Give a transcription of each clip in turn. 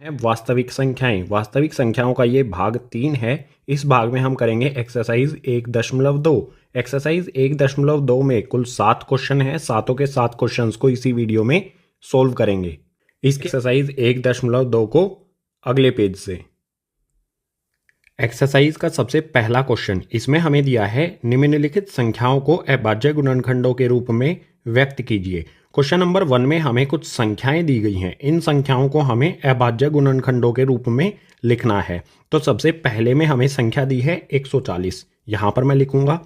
है वास्तविक संख्याएं। वास्तविक संख्याओं का ये भाग 3 है। इस भाग में हम करेंगे एक्सरसाइज 1.2। एक्सरसाइज 1.2 में कुल 7 क्वेश्चन है। सातों के 7 क्वेश्चंस को इसी वीडियो में सोल्व करेंगे। इस एक्सरसाइज 1.2 को अगले पेज से। एक्सरसाइज का सबसे पहला क्वेश्चन, इसमें हमें दिया है निम्नलिखित संख्याओं को अभाज्य गुणनखंडों के रूप में व्यक्त कीजिए। क्वेश्चन नंबर 1 में हमें कुछ संख्याएं दी गई हैं। इन संख्याओं को हमें अभाज्य गुणनखंडों के रूप में लिखना है। तो सबसे पहले में हमें संख्या दी है 140। यहाँ पर मैं लिखूंगा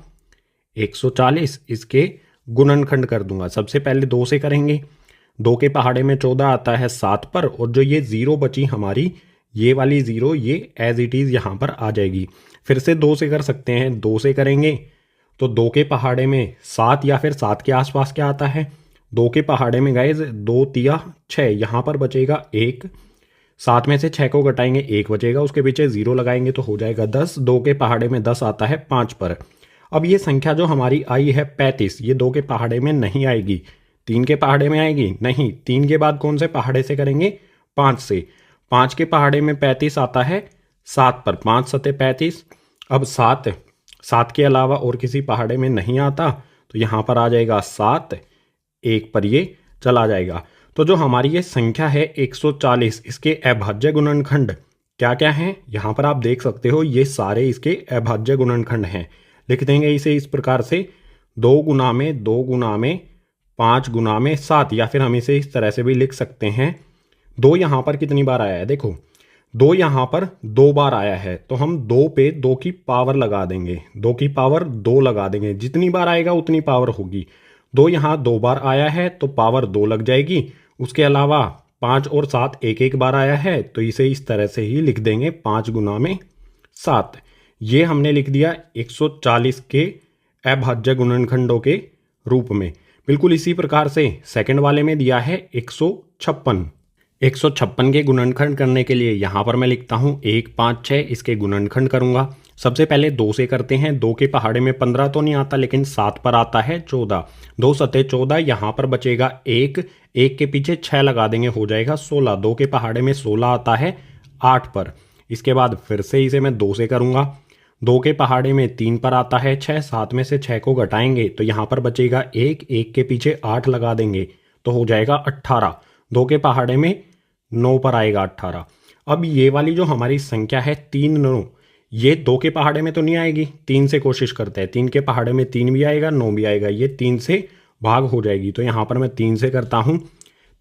140, इसके गुणनखंड कर दूंगा। सबसे पहले 2 से करेंगे। 2 के पहाड़े में 14 आता है 7 पर, और जो ये 0 बची हमारी, ये वाली 0 ये एज इट इज़ यहाँ पर आ जाएगी। फिर से 2 से कर सकते हैं। 2 से करेंगे तो 2 के पहाड़े में 7 या फिर 7 के आसपास क्या आता है। 2 के पहाड़े में गाइज 2 तिया 6, यहाँ पर बचेगा 1। 7 में से 6 को घटाएंगे 1 बचेगा, उसके पीछे 0 लगाएंगे तो हो जाएगा 10। 2 के पहाड़े में 10 आता है 5 पर। अब ये संख्या जो हमारी आई है 35, ये 2 के पहाड़े में नहीं आएगी। 3 के पहाड़े में आएगी नहीं। 3 के बाद कौन से पहाड़े से करेंगे? 5 से। 5 के पहाड़े में 35 आता है 7 पर। 5 सते 35। अब 7 के अलावा और किसी पहाड़े में नहीं आता, तो यहाँ पर आ जाएगा 7, 1 पर ये चला जाएगा। तो जो हमारी ये संख्या है 140, इसके अभाज्य गुणनखंड क्या क्या हैं? यहाँ पर आप देख सकते हो, ये सारे इसके अभाज्य गुणनखंड हैं। लिख देंगे इसे इस प्रकार से 2 गुना में 2 गुना में 5 गुना में 7, या फिर हम इसे इस तरह से भी लिख सकते हैं। 2 यहाँ पर कितनी बार आया है? देखो 2 यहाँ पर 2 बार आया है, तो हम 2 पे 2 की पावर लगा देंगे। 2 की पावर 2 लगा देंगे। जितनी बार आएगा उतनी पावर होगी। 2 यहाँ 2 बार आया है तो पावर 2 लग जाएगी। उसके अलावा 5 और 7 एक एक बार आया है, तो इसे इस तरह से ही लिख देंगे 5 गुना में 7। ये हमने लिख दिया 140 के अभाज्य गुणनखंडों के रूप में। बिल्कुल इसी प्रकार से सेकंड वाले में दिया है 156। 156 के गुणनखंड करने के लिए यहाँ पर मैं लिखता हूँ 1, 5, 6, इसके गुणनखंड करूँगा। सबसे पहले 2 से करते हैं। 2 के पहाड़े में 15 तो नहीं आता, लेकिन 7 पर आता है 14। 2 सते 14, यहाँ पर बचेगा 1, 1 के पीछे 6 लगा देंगे, हो जाएगा 16। 2 के पहाड़े में 16 आता है 8 पर। इसके बाद फिर से इसे मैं 2 से करूँगा। 2 के पहाड़े में 3 पर आता है 6। 7 में से 6 को घटाएंगे तो यहाँ पर बचेगा 1, 1 के पीछे 8 लगा देंगे तो हो जाएगा 18। 2 के पहाड़े में 9 पर आएगा 18। अब ये वाली जो हमारी संख्या है 3, 9, ये 2 के पहाड़े में तो नहीं आएगी। 3 से कोशिश करते हैं। 3 के पहाड़े में 3 भी आएगा, 9 भी आएगा, ये 3 से भाग हो जाएगी। तो यहाँ पर मैं 3 से करता हूँ।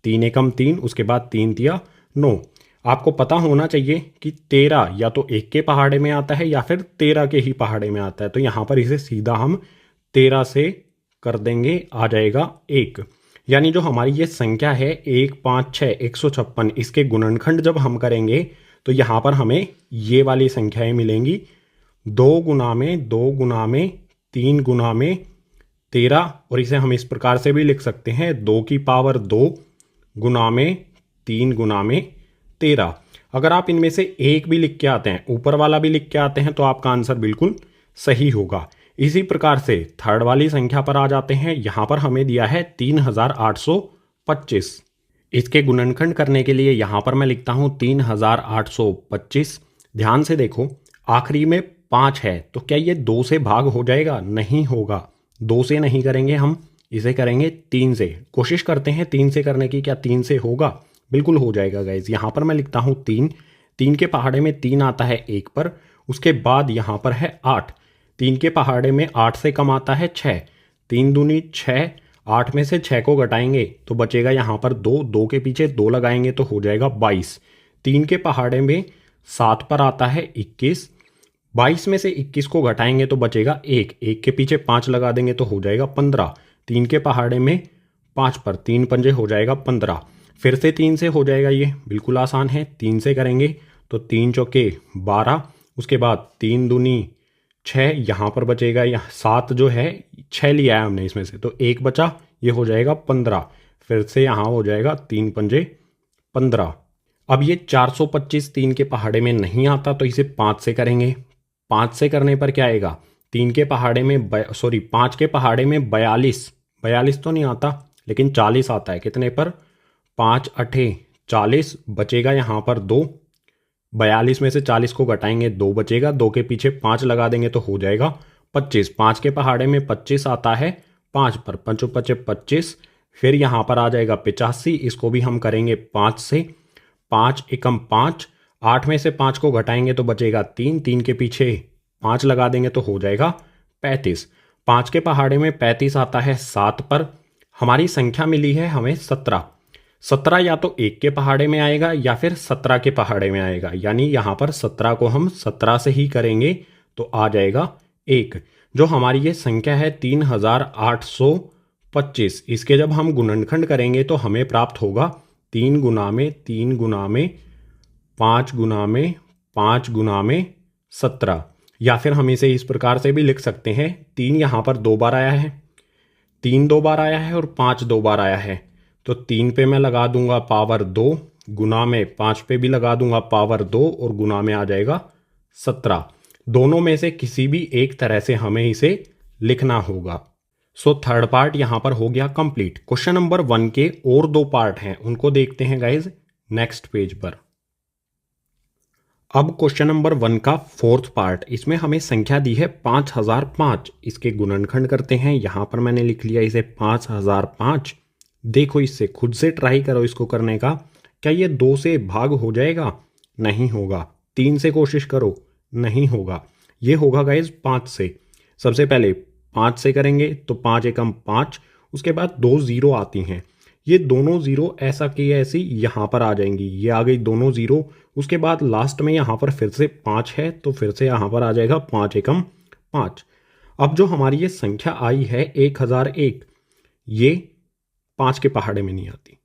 3 एकम 3, उसके बाद 3 तिया 9। आपको पता होना चाहिए कि 13 या तो 1 के पहाड़े में आता है या फिर 13 के ही पहाड़े में आता है। तो यहाँ पर इसे सीधा हम 13 से कर देंगे, आ जाएगा 1। यानी जो हमारी ये संख्या है 1, 5, 6, 156, इसके गुणनखंड जब हम करेंगे तो यहाँ पर हमें ये वाली संख्याएं मिलेंगी। 2 गुना में 2 गुना में 3 गुना में 13, और इसे हम इस प्रकार से भी लिख सकते हैं 2 की पावर 2 गुना में 3 गुना में 13। अगर आप इनमें से एक भी लिख के आते हैं, ऊपर वाला भी लिख के आते हैं, तो आपका आंसर बिल्कुल सही होगा। इसी प्रकार से थर्ड वाली संख्या पर आ जाते हैं। यहाँ पर हमें दिया है 3825। इसके गुणनखंड करने के लिए यहाँ पर मैं लिखता हूँ 3825। ध्यान से देखो, आखिरी में 5 है, तो क्या ये 2 से भाग हो जाएगा? नहीं होगा। 2 से नहीं करेंगे हम, इसे करेंगे 3 से। कोशिश करते हैं 3 से करने की, क्या 3 से होगा? बिल्कुल हो जाएगा गाइज। यहाँ पर मैं लिखता हूँ 3। 3 के पहाड़े में 3 आता है 1 पर, उसके बाद यहाँ पर है 8। 3 के पहाड़े में 8 से कम आता है 6। 3 दूनी 6, 8 में से 6 को घटाएंगे तो बचेगा यहाँ पर 2। 2 के पीछे 2 लगाएंगे तो हो जाएगा 22। 3 के पहाड़े में 7 पर आता है 21। 22 में से 21 को घटाएंगे तो बचेगा 1। 1 के पीछे 5 लगा देंगे तो हो जाएगा 15। 3 के पहाड़े में 5 पर 3 पंजे हो जाएगा 15। फिर से 3 से हो जाएगा, ये बिल्कुल आसान है। 3 से करेंगे तो 3 चौके 12, उसके बाद 3 दूनी 6, यहाँ पर बचेगा, यहाँ 7 जो है 6 लिया है हमने इसमें से, तो 1 बचा, ये हो जाएगा 15। फिर से यहाँ हो जाएगा 3 पंजे 15। अब ये 425 3 के पहाड़े में नहीं आता, तो इसे 5 से करेंगे। 5 से करने पर क्या आएगा? 3 के पहाड़े में 5 के पहाड़े में 42 तो नहीं आता, लेकिन 40 आता है। कितने पर? 5 अठे 40 बचेगा यहाँ पर 2, 42 में से 40 को घटाएंगे 2 बचेगा, 2 के पीछे 5 लगा देंगे तो हो जाएगा 25। 5 के पहाड़े में 25 आता है, 5 पर 5 पचे 25, फिर यहाँ पर आ जाएगा 85, इसको भी हम करेंगे 5 से, 5 एकम 5, 8 में से 5 को घटाएंगे तो बचेगा 3, 3 के पीछे 5 लगा देंगे तो हो जाएगा 35। 5 के पहाड़े में 35 आता है 7 पर, हमारी संख्या मिली है हमें 17। 17 या तो 1 के पहाड़े में आएगा या फिर 17 के पहाड़े में आएगा, यानी यहाँ पर 17 को हम 17 से ही करेंगे तो आ जाएगा 1। जो हमारी ये संख्या है 3825, इसके जब हम गुणनखंड करेंगे तो हमें प्राप्त होगा 3 गुना में 3 गुना में 5 गुना में 5 गुना में 17, या फिर हम इसे इस प्रकार से भी लिख सकते हैं, 3 यहाँ पर 2 बार आया है, 3 2 बार आया है और 5 2 बार आया है, तो 3 पे मैं लगा दूंगा पावर 2, गुना में 5 पे भी लगा दूंगा पावर 2 और गुना में आ जाएगा 17। दोनों में से किसी भी एक तरह से हमें इसे लिखना होगा। सो थर्ड पार्ट यहाँ पर हो गया कंप्लीट। क्वेश्चन नंबर 1 के और 2 पार्ट हैं, उनको देखते हैं गाइज नेक्स्ट पेज पर। अब क्वेश्चन नंबर 1 का 4th पार्ट, इसमें हमें संख्या दी है 5005, इसके गुणनखंड करते हैं। यहाँ पर मैंने लिख लिया इसे 5005। देखो इससे खुद से ट्राई करो इसको करने का, क्या ये 2 से भाग हो जाएगा? नहीं होगा। 3 से कोशिश करो, नहीं होगा। ये होगा गाइज 5 से। सबसे पहले 5 से करेंगे तो 5 एकम 5, उसके बाद 2 0 आती हैं, ये दोनों 0 ऐसा की ऐसी यहाँ पर आ जाएंगी, ये आ गई दोनों 0। उसके बाद लास्ट में यहाँ पर फिर से 5 है तो फिर से यहाँ पर आ जाएगा 5 एकम 5। अब जो हमारी ये संख्या आई है 1001, ये 5 के पहाड़े में नहीं आती,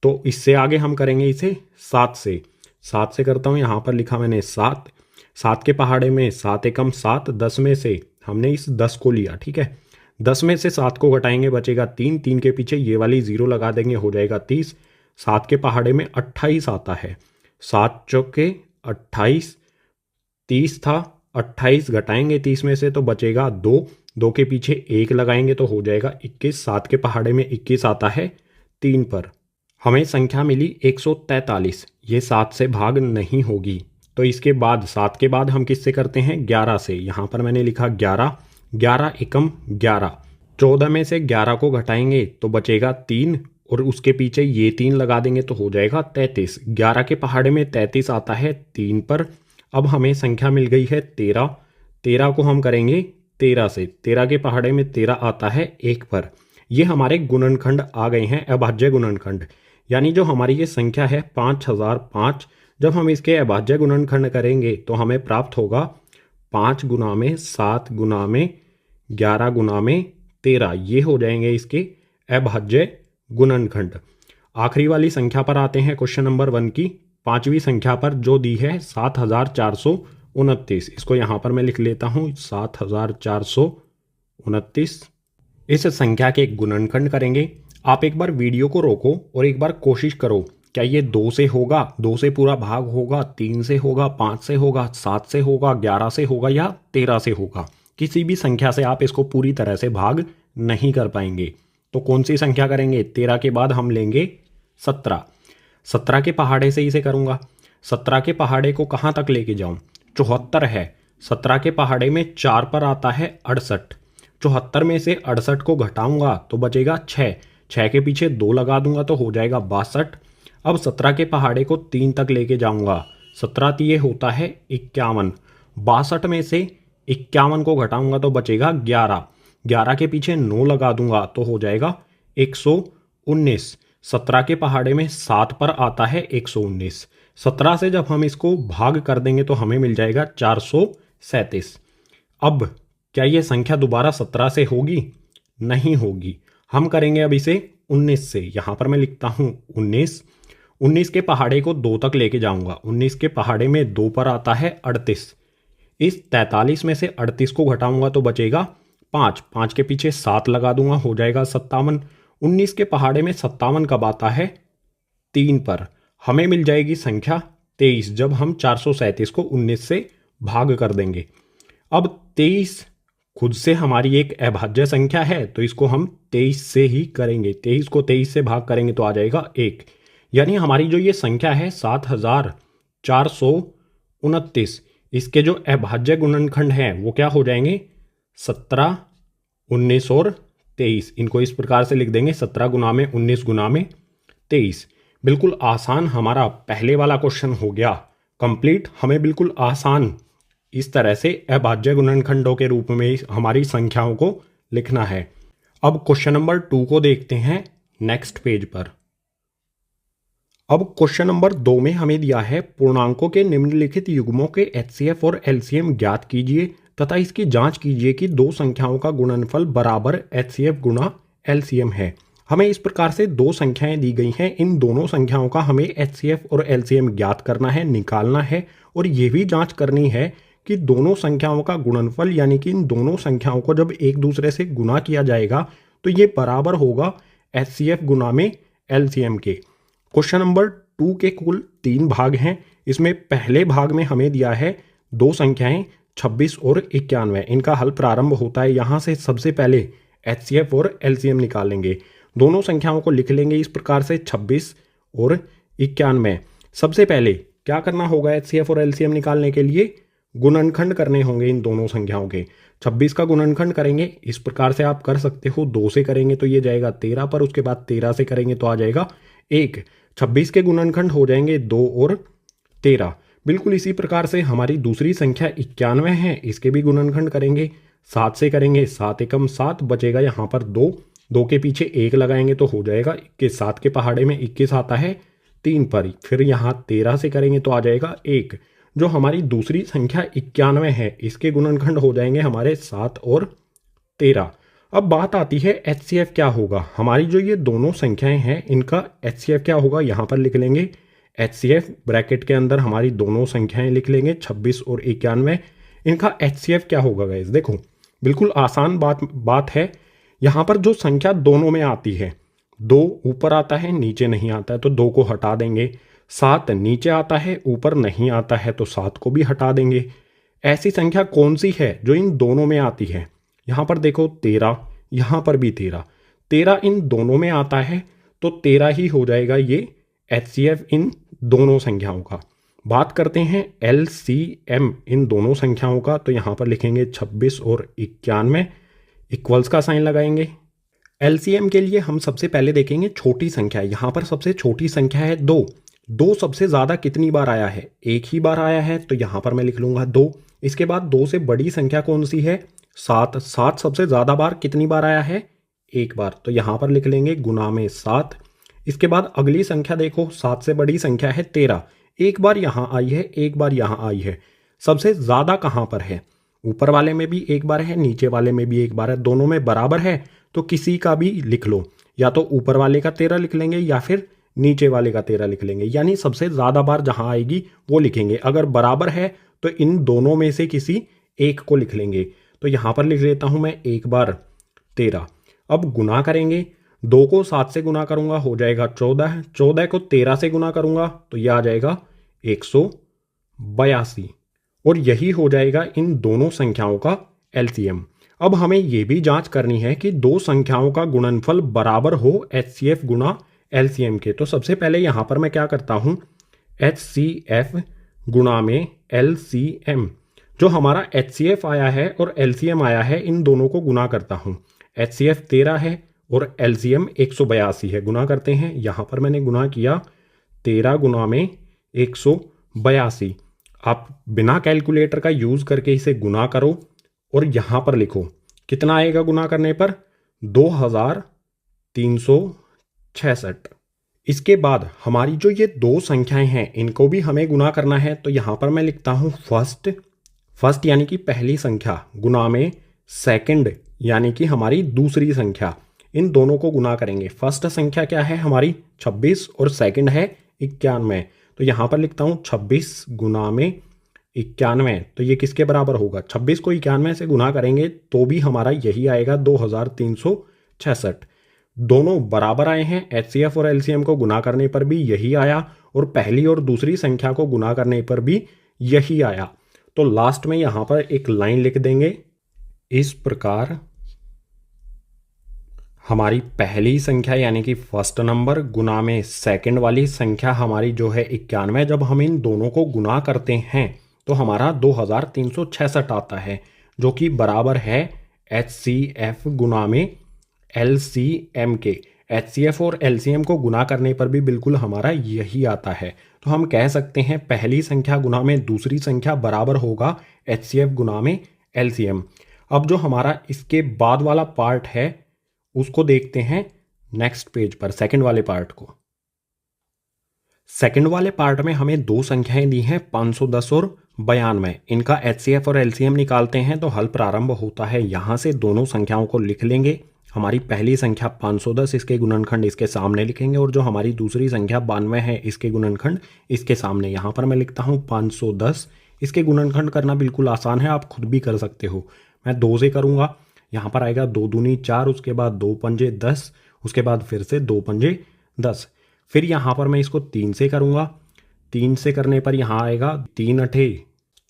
तो इससे आगे हम करेंगे इसे 7 से। 7 से करता हूँ, यहाँ पर लिखा मैंने 7, 7 के पहाड़े में 7 एकम 7, 10 में से हमने इस 10 को लिया, ठीक है। 10 में से 7 को घटाएंगे बचेगा 3, 3 के पीछे ये वाली 0 लगा देंगे हो जाएगा 30। 7 के पहाड़े में 28 आता है, 7 चौके 28, 30 था, 28 घटाएंगे 30 में से तो बचेगा 2, 2 के पीछे 1 लगाएंगे तो हो जाएगा 21। 7 के पहाड़े में 21 आता है 3 पर, हमें संख्या मिली 143। ये 7 से भाग नहीं होगी, तो इसके बाद 7 के बाद हम किससे करते हैं? 11 से। यहाँ पर मैंने लिखा 11, 11 एकम 11, 14 में से 11 को घटाएंगे तो बचेगा 3 और उसके पीछे ये 3 लगा देंगे तो हो जाएगा 33। 11 के पहाड़े में 33 आता है 3 पर। अब हमें संख्या मिल गई है 13, 13 को हम करेंगे 13 से, 13 के पहाड़े में 13 आता है 1 पर। ये हमारे गुणनखंड आ गए हैं, अभाज्य गुणनखंड, यानी जो हमारी ये संख्या है 5005, जब हम इसके अभाज्य गुणनखंड करेंगे तो हमें प्राप्त होगा 5 गुना में 7 गुना में 11 गुना में 13, ये हो जाएंगे इसके अभाज्य गुणनखंड। आखिरी वाली संख्या पर आते हैं, क्वेश्चन नंबर 1 की 5वीं संख्या पर जो दी है 7429। इसको यहाँ पर मैं लिख लेता हूँ 7429। इस संख्या के गुणनखंड करेंगे। आप एक बार वीडियो को रोको और एक बार कोशिश करो, क्या ये 2 से होगा? 2 से पूरा भाग होगा, 3 से होगा, 5 से होगा, 7 से होगा, 11 से होगा या 13 से होगा? किसी भी संख्या से आप इसको पूरी तरह से भाग नहीं कर पाएंगे। तो कौन सी संख्या करेंगे? 13 के बाद हम लेंगे 17। 17 के पहाड़े से इसे करूँगा। 17 के पहाड़े को कहाँ तक लेके जाऊँ? 74 है, 17 के पहाड़े में 4 पर आता है 68। 74 में से 68 को घटाऊंगा तो बचेगा 6, 6 के पीछे 2 लगा दूंगा तो हो जाएगा 62। अब 17 के पहाड़े को 3 तक लेके जाऊंगा, 17 ये होता है 51। 62 में से 51 को घटाऊंगा तो बचेगा 11, 11 के पीछे 9 लगा दूंगा तो हो जाएगा 119। 17 के पहाड़े में 7 पर आता है 119। 17 से जब हम इसको भाग कर देंगे तो हमें मिल जाएगा 437। अब क्या ये संख्या दोबारा 17 से होगी? नहीं होगी। हम करेंगे अब इसे 19 से। यहाँ पर मैं लिखता हूँ 19। 19 के पहाड़े को 2 तक लेके जाऊंगा। 19 के पहाड़े में 2 पर आता है 38। इस 43 में से 38 को घटाऊंगा तो बचेगा 5, 5 के पीछे 7 लगा दूंगा हो जाएगा 57। 19 के पहाड़े में 57 कब आता है? 3 पर। हमें मिल जाएगी संख्या 23 जब हम 437 को 19 से भाग कर देंगे। अब 23 खुद से हमारी एक अभाज्य संख्या है तो इसको हम 23 से ही करेंगे। 23 को 23 से भाग करेंगे तो आ जाएगा 1। यानी हमारी जो ये संख्या है 7429, इसके जो अभाज्य गुणनखंड हैं वो क्या हो जाएंगे, 17, 19 और 23। इनको इस प्रकार से लिख देंगे, 17 गुना में 19 गुना में 23। बिल्कुल आसान हमारा पहले वाला क्वेश्चन हो गया कंप्लीट। हमें बिल्कुल आसान इस तरह से अभाज्य गुणनखंडों के रूप में हमारी संख्याओं को लिखना है। अब क्वेश्चन नंबर 2 को देखते हैं नेक्स्ट पेज पर। अब क्वेश्चन नंबर 2 में हमें दिया है पूर्णांकों के निम्नलिखित युग्मों के एचसीएफ और एलसीएम ज्ञात कीजिए तथा इसकी जांच कीजिए कि दो संख्याओं का गुणनफल बराबर एचसीएफ गुणा एलसीएम है। हमें इस प्रकार से दो संख्याएं दी गई हैं, इन दोनों संख्याओं का हमें एचसीएफ और एलसीएम ज्ञात करना है, निकालना है और ये भी जांच करनी है कि दोनों संख्याओं का गुणनफल यानी कि इन दोनों संख्याओं को जब एक दूसरे से गुना किया जाएगा तो ये बराबर होगा एचसीएफ गुना में एलसीएम के। क्वेश्चन नंबर 2 के कुल 3 भाग हैं। इसमें पहले भाग में हमें दिया है दो संख्याएं 26 और 91। इनका हल प्रारंभ होता है यहाँ से। सबसे पहले एचसीएफ और एलसीएम निकालेंगे। दोनों संख्याओं को लिख लेंगे इस प्रकार से 26 और 91। सबसे पहले क्या करना होगा, एचसीएफ और एलसीएम निकालने के लिए गुणनखंड करने होंगे इन दोनों संख्याओं के। 26 का गुणनखंड करेंगे इस प्रकार से आप कर सकते हो, 2 से करेंगे तो ये जाएगा 13 पर, उसके बाद 13 से करेंगे तो आ जाएगा 1। 26 के गुणनखंड हो जाएंगे 2 और 13। बिल्कुल इसी प्रकार से हमारी दूसरी संख्या 91 है, इसके भी गुणनखंड करेंगे। 7 से करेंगे, 7 एकम 7, बचेगा यहाँ पर 2, 2 के पीछे 1 लगाएंगे तो हो जाएगा 21। 7 के पहाड़े में 21 आता है 3 पर, फिर यहाँ 13 से करेंगे तो आ जाएगा 1। जो हमारी दूसरी संख्या 91 है इसके गुणनखंड हो जाएंगे हमारे 7 और 13। अब बात आती है एचसीएफ क्या होगा। हमारी जो ये दोनों संख्याएं हैं इनका एचसीएफ क्या होगा, यहाँ पर लिख लेंगे एचसीएफ ब्रैकेट के अंदर हमारी दोनों संख्याएं लिख लेंगे 26 और 91। इनका एचसीएफ क्या होगा गाइस, देखो बिल्कुल आसान बात है। यहाँ पर जो संख्या दोनों में आती है, 2 ऊपर आता है नीचे नहीं आता है तो 2 को हटा देंगे। 7 नीचे आता है ऊपर नहीं आता है तो 7 को भी हटा देंगे। ऐसी संख्या कौन सी है जो इन दोनों में आती है, यहाँ पर देखो 13, यहाँ पर भी 13, 13 इन दोनों में आता है तो 13 ही हो जाएगा ये एचसीएफ इन दोनों संख्याओं का। बात करते हैं एलसीएम इन दोनों संख्याओं का, तो यहाँ पर लिखेंगे 26 और 91, इक्वल्स का साइन लगाएंगे। एलसीएम के लिए हम सबसे पहले देखेंगे छोटी संख्या। यहाँ पर सबसे छोटी संख्या है 2। 2 सबसे ज़्यादा कितनी बार आया है, एक ही बार आया है तो यहाँ पर मैं लिख लूँगा 2। इसके बाद 2 से बड़ी संख्या कौन सी है, 7। 7 सबसे ज़्यादा बार कितनी बार आया है, एक बार, तो यहाँ पर लिख लेंगे गुना में 7। इसके बाद अगली संख्या देखो, 7 से बड़ी संख्या है 13। एक बार यहाँ आई है, एक बार यहाँ आई है। सबसे ज़्यादा कहाँ पर है, ऊपर वाले में भी एक बार है, नीचे वाले में भी एक बार है, दोनों में बराबर है तो किसी का भी लिख लो, या तो ऊपर वाले का 13 लिख लेंगे या फिर नीचे वाले का 13 लिख लेंगे। यानी सबसे ज़्यादा बार जहाँ आएगी वो लिखेंगे। अगर बराबर है तो इन दोनों में से किसी एक को लिख लेंगे। तो यहाँ पर लिख लेता हूँ मैं एक बार 13। अब गुना करेंगे, 2 को 7 से गुना करूँगा हो जाएगा 14, 14 को 13 से गुना करूँगा तो यह आ जाएगा 182 और यही हो जाएगा इन दोनों संख्याओं का एलसीएम। अब हमें ये भी जांच करनी है कि दो संख्याओं का गुणनफल बराबर हो एचसीएफ गुणा एलसीएम के। तो सबसे पहले यहाँ पर मैं क्या करता हूँ, एचसीएफ गुणा में एलसीएम, जो हमारा एचसीएफ आया है और एलसीएम आया है इन दोनों को गुना करता हूँ। एचसीएफ 13 है और एलसीएम 182 है, गुना करते हैं। यहाँ पर मैंने गुना किया 13 गुना में 182। आप बिना कैलकुलेटर का यूज़ करके इसे गुना करो और यहाँ पर लिखो कितना आएगा गुना करने पर, 2366। इसके बाद हमारी जो ये दो संख्याएं हैं इनको भी हमें गुना करना है। तो यहाँ पर मैं लिखता हूँ फर्स्ट यानी कि पहली संख्या गुना में सेकंड यानी कि हमारी दूसरी संख्या, इन दोनों को गुना करेंगे। फर्स्ट संख्या क्या है हमारी 26 और सेकंड है 91। तो यहाँ पर लिखता हूँ 26 गुना में 91, तो ये किसके बराबर होगा, 26 को 91 से गुना करेंगे तो भी हमारा यही आएगा 2366। दोनों बराबर आए हैं, एचसीएफ और एलसीएम को गुना करने पर भी यही आया और पहली और दूसरी संख्या को गुना करने पर भी यही आया। तो लास्ट में यहाँ पर एक लाइन लिख देंगे, इस प्रकार हमारी पहली संख्या यानी कि फर्स्ट नंबर गुना में सेकंड वाली संख्या हमारी जो है 91, जब हम इन दोनों को गुना करते हैं तो हमारा 2366 आता है, जो कि बराबर है HCF गुना में LCM के। HCF और LCM को गुना करने पर भी बिल्कुल हमारा यही आता है। तो हम कह सकते हैं पहली संख्या गुना में दूसरी संख्या बराबर होगा HCF गुना में LCM। अब जो हमारा इसके बाद वाला पार्ट है उसको देखते हैं नेक्स्ट पेज पर, सेकंड वाले पार्ट को। सेकंड वाले पार्ट में हमें दो संख्याएं दी हैं 510 और 92। इनका HCF और LCM निकालते हैं तो हल प्रारंभ होता है यहाँ से। दोनों संख्याओं को लिख लेंगे। हमारी पहली संख्या 510, इसके गुणनखंड इसके सामने लिखेंगे, और जो हमारी दूसरी संख्या 92 है इसके गुणनखंड इसके सामने। यहाँ पर मैं लिखता हूँ 510। इसके गुणनखंड करना बिल्कुल आसान है, आप खुद भी कर सकते हो। मैं 2 से करूँगा। यहाँ पर आएगा 2 दूनी 4, उसके बाद 2 पंजे 10, उसके बाद फिर से 2 पंजे 10। फिर यहाँ पर मैं इसको 3 से करूँगा। 3 से करने पर यहाँ आएगा 3 अठे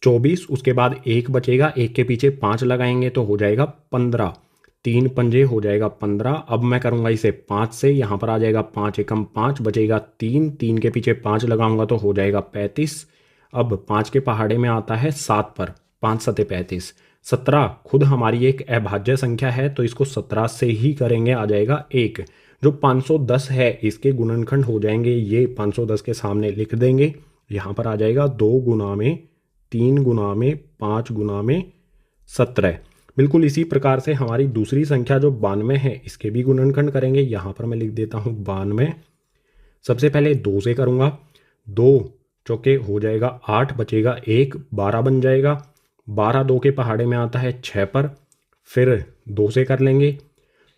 24, उसके बाद 1 बचेगा, 1 के पीछे 5 लगाएंगे तो हो जाएगा 15। 3 पंजे हो जाएगा 15। अब मैं करूँगा इसे 5 से। यहाँ पर आ जाएगा 5 एकम 5, बचेगा 3, 3 के पीछे 5 लगाऊंगा तो हो जाएगा 35। अब 5 के पहाड़े में आता है 7 पर, 5 सते 35। 17 खुद हमारी एक अभाज्य संख्या है तो इसको 17 से ही करेंगे, आ जाएगा 1। जो 510 है इसके गुणनखंड हो जाएंगे ये, 510 के सामने लिख देंगे। यहाँ पर आ जाएगा 2 गुना में 3 गुना में 5 गुना में 17। बिल्कुल इसी प्रकार से हमारी दूसरी संख्या जो 92 है इसके भी गुणनखंड करेंगे। यहाँ पर मैं लिख देता हूँ 92। सबसे पहले 2 से करूँगा। 2 चौके हो जाएगा 8, बचेगा 1, 12 बन जाएगा। 12 2 के पहाड़े में आता है 6 पर, फिर 2 से कर लेंगे।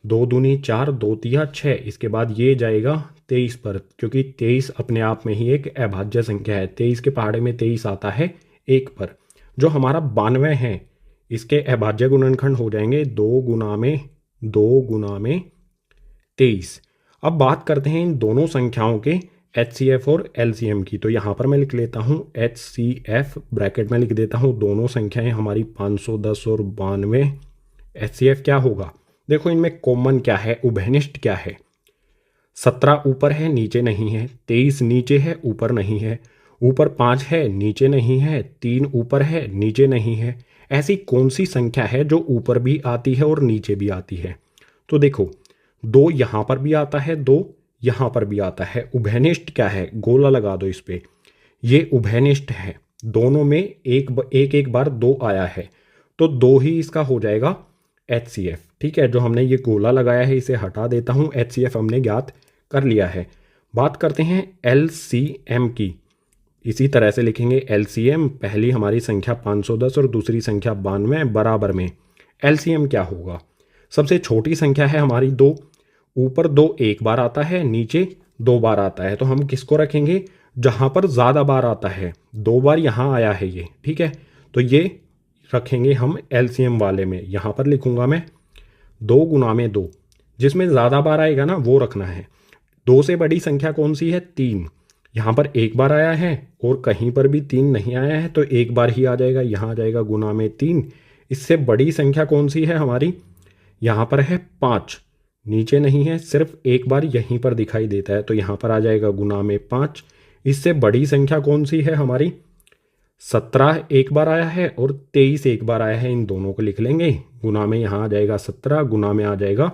2 दूनी 4, 2 तिया 6, इसके बाद ये जाएगा 23 पर, क्योंकि 23 अपने आप में ही एक अभाज्य संख्या है। 23 के पहाड़े में 23 आता है 1 पर। जो हमारा 92 है इसके अभाज्य गुणनखंड हो जाएंगे 2 गुना में 23। अब बात करते हैं इन दोनों संख्याओं के HCF और LCM की। तो यहाँ पर मैं लिख लेता हूँ HCF, ब्रैकेट में लिख देता हूँ दोनों संख्याएं हमारी 510 और 92। HCF क्या होगा? देखो इनमें कॉमन क्या है, उभयनिष्ठ क्या है? 17 ऊपर है नीचे नहीं है, 23 नीचे है ऊपर नहीं है, ऊपर 5 है नीचे नहीं है, 3 ऊपर है नीचे नहीं है। ऐसी कौन सी संख्या है जो ऊपर भी आती है और नीचे भी आती है? तो देखो 2 यहाँ पर भी आता है, 2 यहाँ पर भी आता है। उभयनिष्ठ क्या है? गोला लगा दो इस पे, ये उभयनिष्ठ है। दोनों में एक बार 2 आया है तो 2 ही इसका हो जाएगा HCF। ठीक है, जो हमने ये गोला लगाया है इसे हटा देता हूँ, HCF हमने ज्ञात कर लिया है। बात करते हैं LCM की। इसी तरह से लिखेंगे LCM, पहली हमारी संख्या 510 और दूसरी संख्या 92 बराबर में। LCM क्या होगा? सबसे छोटी संख्या है हमारी 2, ऊपर 2 एक बार आता है, नीचे 2 बार आता है। तो हम किसको रखेंगे? जहाँ पर ज़्यादा बार आता है, 2 बार यहाँ आया है ये, ठीक है, तो ये रखेंगे हम LCM वाले में। यहाँ पर लिखूंगा मैं 2 गुना में 2, जिसमें ज़्यादा बार आएगा ना वो रखना है। 2 से बड़ी संख्या कौन सी है? 3। यहाँ पर एक बार आया है और कहीं पर भी 3 नहीं आया है तो एक बार ही आ जाएगा, यहाँ आ जाएगा गुना में 3। इससे बड़ी संख्या कौन सी है हमारी? यहाँ पर है 5, नीचे नहीं है, सिर्फ एक बार यहीं पर दिखाई देता है तो यहाँ पर आ जाएगा गुना में 5। इससे बड़ी संख्या कौन सी है हमारी? 17 एक बार आया है और 23 एक बार आया है, इन दोनों को लिख लेंगे। गुना में यहाँ आ जाएगा 17, गुना में आ जाएगा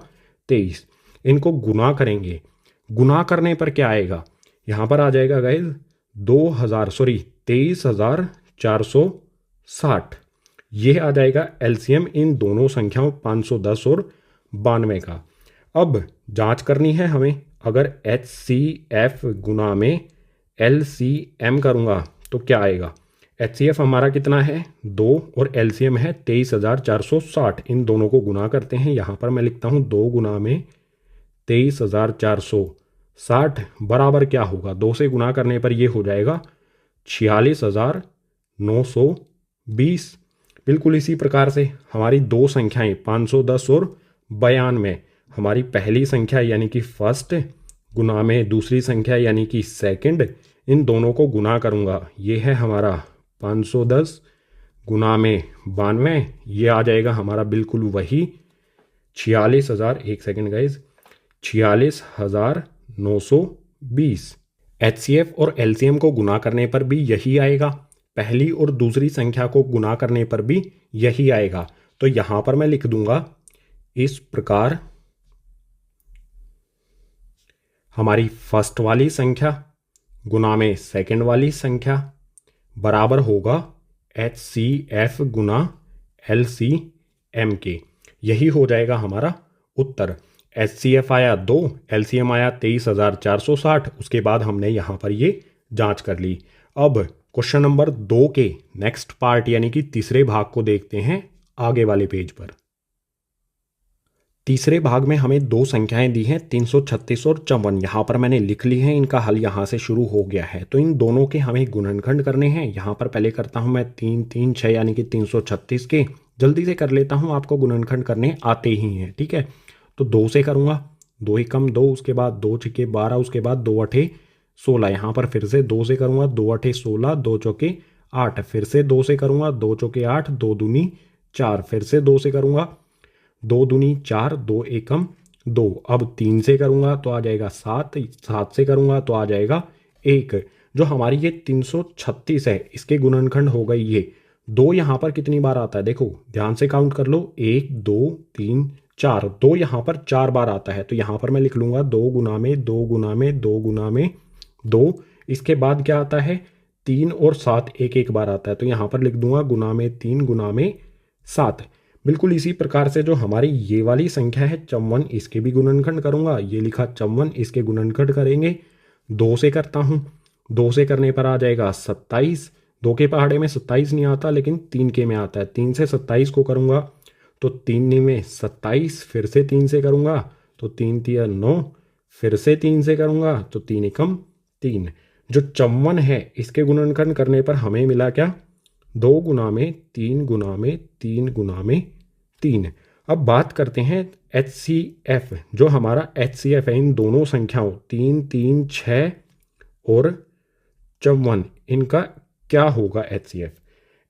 23। इनको गुना करेंगे, गुना करने पर क्या आएगा? यहाँ पर आ जाएगा गाइस 23,460। ये आ जाएगा LCM इन दोनों संख्याओं 510 और 92 का। अब जांच करनी है हमें, अगर HCF गुना में LCM करूँगा तो क्या आएगा? HCF हमारा कितना है? 2 और LCM है 23,460। इन दोनों को गुना करते हैं। यहाँ पर मैं लिखता हूँ 2 गुना में 23,460 बराबर क्या होगा? 2 से गुना करने पर ये हो जाएगा 46,920। बिल्कुल इसी प्रकार से हमारी दो संख्याएं 510 और 92, हमारी पहली संख्या यानी कि फर्स्ट गुना में दूसरी संख्या यानी कि सेकंड, इन दोनों को गुना करूँगा। ये है हमारा 510 गुना में 92, ये आ जाएगा हमारा बिल्कुल वही 46,000। एक सेकंड गाइज, 46,920। HCF और LCM को गुना करने पर भी यही आएगा, पहली और दूसरी संख्या को गुना करने पर भी यही आएगा। तो यहां पर मैं लिख दूंगा इस प्रकार हमारी फर्स्ट वाली संख्या गुना में सेकंड वाली संख्या बराबर होगा HCF गुना LCM के। यही हो जाएगा हमारा उत्तर। HCF आया 2, LCM आया 23,460। उसके बाद हमने यहाँ पर ये जांच कर ली। अब क्वेश्चन नंबर 2 के नेक्स्ट पार्ट यानी कि तीसरे भाग को देखते हैं आगे वाले पेज पर। तीसरे भाग में हमें दो संख्याएं दी हैं 336 और 54। यहाँ पर मैंने लिख ली हैं, इनका हल यहाँ से शुरू हो गया है। तो इन दोनों के हमें गुणनखंड करने हैं। यहाँ पर पहले करता हूँ मैं 3 3 6 यानी कि 336 के। जल्दी से कर लेता हूँ, आपको गुणनखंड करने आते ही हैं, ठीक है। तो 2 से करूँगा, 2 एकम 2, उसके बाद 2 छिके 12, उसके बाद 2 अठे 16। यहाँ पर फिर से 2 से करूँगा, 2 अठे 16, 2 चौके 8। फिर से 2 से करूँगा, 2 चौके 8, 2 दूनी 4। फिर से 2 से करूँगा, 2 दूनी 4, 2 एकम 2। अब 3 से करूँगा तो आ जाएगा 7, 7 से करूँगा तो आ जाएगा 1। जो हमारी ये 336 है, इसके गुणनखंड हो गई ये 2। यहाँ पर कितनी बार आता है देखो, ध्यान से काउंट कर लो, 1 2 3 4। 2 यहाँ पर 4 बार आता है। तो यहाँ पर मैं लिख लूँगा 2 गुना में 2 गुना में 2 गुना में 2। इसके बाद क्या आता है, 3 और 7 एक एक बार आता है। तो यहाँ पर लिख दूंगा गुना में 3 गुना में 7। बिल्कुल इसी प्रकार से जो हमारी ये वाली संख्या है 54, इसके भी गुणनखंड करूंगा। ये लिखा 54, इसके गुणनखंड करेंगे। 2 से करता हूँ, 2 से करने पर आ जाएगा 27। 2 के पहाड़े में 27 नहीं आता, लेकिन 3 के में आता है। 3 से 27 को करूंगा तो 3 में 27। फिर से 3 से करूंगा तो 3 तिया 9। फिर से 3 से करूंगा तो 3 एकम 3। जो 54 है, इसके गुणनखंड करने पर हमें मिला क्या, 2 गुना में 3 गुना में 3 गुना में 3। अब बात करते हैं HCF। जो हमारा HCF है इन दोनों संख्याओं 3 3 6 और 54, इनका क्या होगा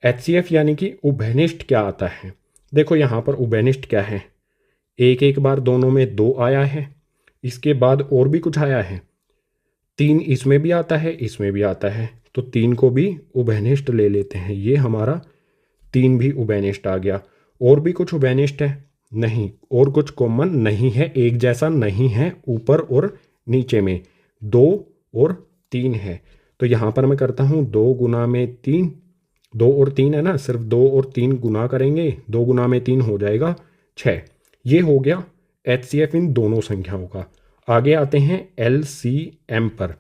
HCF यानी कि उभयनिष्ठ क्या आता है। देखो यहाँ पर उभयनिष्ठ क्या है, एक एक बार दोनों में 2 आया है, इसके बाद और भी कुछ आया है, 3 इसमें भी आता है, इसमें भी आता है। तो 3 को भी उभयनिष्ठ ले लेते हैं। ये हमारा 3 भी उभयनिष्ठ आ गया। और भी कुछ उभयनिष्ठ है नहीं, और कुछ कॉमन नहीं है, एक जैसा नहीं है। ऊपर और नीचे में 2 और 3 है। तो यहाँ पर मैं करता हूँ 2 गुना में 3, 2 और 3 है ना, सिर्फ 2 और 3 गुना करेंगे, 2 गुना में 3 हो जाएगा 6। ये हो गया HCF इन दोनों संख्याओं का। आगे आते हैं LCM पर।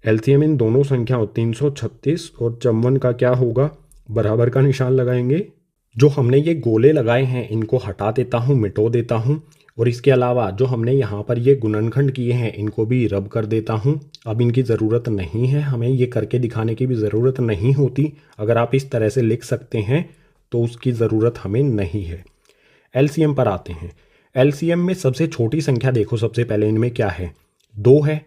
LCM इन दोनों संख्याओं 336 और 54 का क्या होगा, बराबर का निशान लगाएंगे। जो हमने ये गोले लगाए हैं इनको हटा देता हूँ, मिटो देता हूँ। और इसके अलावा जो हमने यहाँ पर ये गुणनखंड किए हैं इनको भी रब कर देता हूँ। अब इनकी ज़रूरत नहीं है, हमें ये करके दिखाने की भी ज़रूरत नहीं होती। अगर आप इस तरह से लिख सकते हैं तो उसकी ज़रूरत हमें नहीं है। LCM पर आते हैं। LCM में सबसे छोटी संख्या देखो, सबसे पहले इनमें क्या है, 2 है।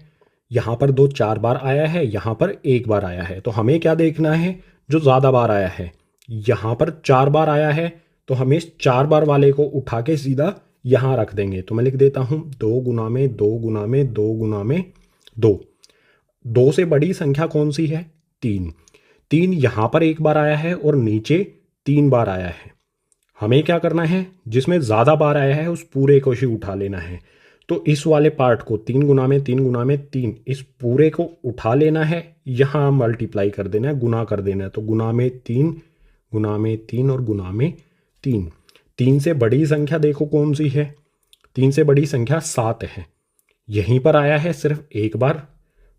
यहाँ पर 2 4 बार आया है, यहाँ पर 1 बार आया है। तो हमें क्या देखना है, जो ज़्यादा बार आया है। यहाँ पर 4 बार आया है तो हमें 4 बार वाले को उठा के सीधा यहाँ रख देंगे। तो मैं लिख देता हूँ 2 गुना में 2 गुना में 2 गुना में 2। 2 से बड़ी संख्या कौन सी है, 3। 3 यहाँ पर 1 बार आया है और नीचे 3 बार आया है। हमें क्या करना है, जिसमें ज़्यादा बार आया है उस पूरे को ही उठा लेना है। तो इस वाले पार्ट को 3 गुना में 3 गुना में 3, इस पूरे को उठा लेना है, यहाँ मल्टीप्लाई कर देना है, गुना कर देना है। तो गुना में 3 गुना में 3 और गुना में 3। 3 से बड़ी संख्या देखो कौन सी है, 3 से बड़ी संख्या 7 है। यहीं पर आया है सिर्फ 1 बार,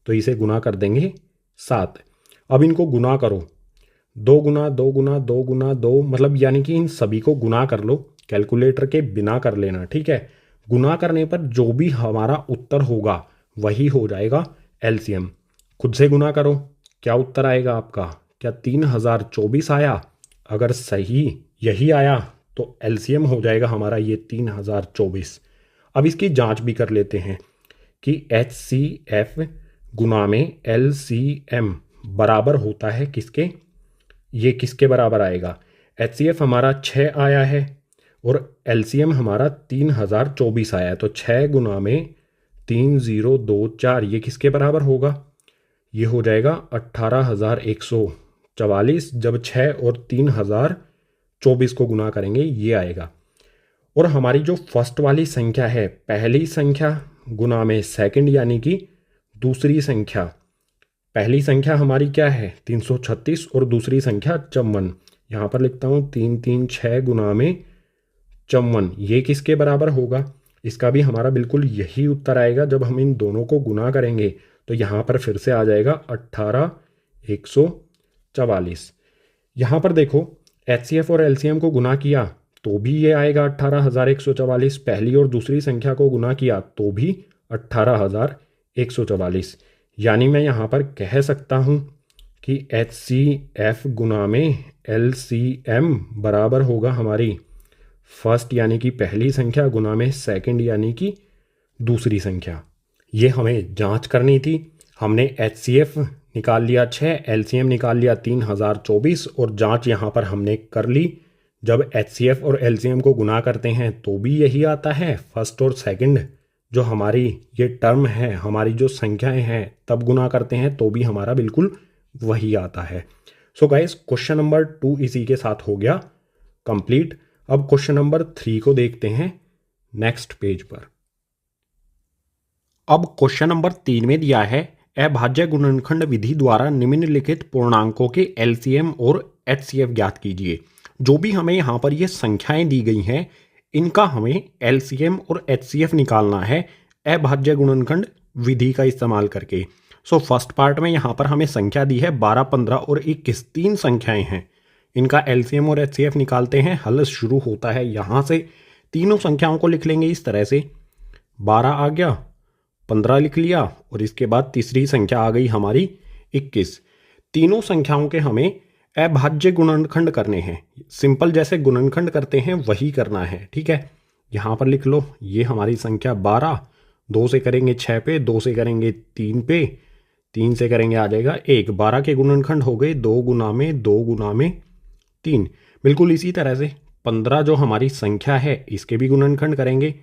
तो इसे गुना कर देंगे 7। अब इनको गुना करो, 2 गुना 2 गुना 2 गुना 2, मतलब यानी कि इन सभी को गुना कर लो, कैलकुलेटर के बिना कर लेना, ठीक है। गुना करने पर जो भी हमारा उत्तर होगा वही हो जाएगा LCM। खुद से गुना करो, क्या उत्तर आएगा आपका, क्या 3024 आया। अगर सही यही आया तो LCM हो जाएगा हमारा ये 3024। अब इसकी जांच भी कर लेते हैं कि HCF गुना में LCM बराबर होता है किसके, ये किसके बराबर आएगा। HCF हमारा 6 आया है और LCM हमारा 3024 आया है। तो 6 गुना में 3024, ये किसके बराबर होगा? ये हो जाएगा 18,144, जब 6 और 3024 को गुना करेंगे ये आएगा। और हमारी जो फर्स्ट वाली संख्या है, पहली संख्या गुना में सेकंड यानी कि दूसरी संख्या, पहली संख्या हमारी क्या है 336 और दूसरी संख्या 54। यहाँ पर लिखता हूँ 336 गुना में 54, ये किसके बराबर होगा? इसका भी हमारा बिल्कुल यही उत्तर आएगा। जब हम इन दोनों को गुना करेंगे तो यहाँ पर फिर से आ जाएगा 18,144। यहाँ पर देखो HCF और LCM को गुना किया तो भी ये आएगा 18,144, पहली और दूसरी संख्या को गुना किया तो भी 18,144। यानी मैं यहाँ पर कह सकता हूँ कि HCF गुना में LCM बराबर होगा हमारी फर्स्ट यानी कि पहली संख्या गुना में सेकंड यानी कि दूसरी संख्या। ये हमें जांच करनी थी। हमने HCF निकाल लिया 6, LCM निकाल लिया 3024 और जांच यहाँ पर हमने कर ली। जब HCF और LCM को गुना करते हैं तो भी यही आता है, फर्स्ट और सेकंड जो हमारी ये टर्म है, हमारी जो संख्याएं हैं, तब गुना करते हैं तो भी हमारा बिल्कुल वही आता है। सो गाइस, क्वेश्चन नंबर 2 इसी के साथ हो गया कंप्लीट। अब क्वेश्चन नंबर 3 को देखते हैं नेक्स्ट पेज पर। अब क्वेश्चन नंबर 3 में दिया है अभाज्य गुणनखंड विधि द्वारा निम्नलिखित पूर्णांकों के LCM और HCF ज्ञात कीजिए। जो भी हमें यहाँ पर ये संख्याएं दी गई हैं, इनका हमें LCM और HCF निकालना है अभाज्य गुणनखंड विधि का इस्तेमाल करके। सो फर्स्ट पार्ट में यहाँ पर हमें संख्या दी है 12, 15 और 21, 3 संख्याएं हैं। इनका LCM और HCF निकालते हैं। हल शुरू होता है यहाँ से। तीनों संख्याओं को लिख लेंगे इस तरह से, 12 आ गया, 15 लिख लिया और इसके बाद तीसरी संख्या आ गई हमारी 21। तीनों संख्याओं के हमें अभाज्य गुणनखंड करने हैं। सिंपल जैसे गुणनखंड करते हैं वही करना है, ठीक है। यहाँ पर लिख लो, ये हमारी संख्या 12, 2 से करेंगे 6 पे, 2 से करेंगे 3 पे, 3 से करेंगे आ जाएगा 1। 12 के गुणनखंड हो गए 2 गुना में 2 गुना में 3। बिल्कुल इसी तरह से 15 जो हमारी संख्या है इसके भी गुणनखंड करेंगे।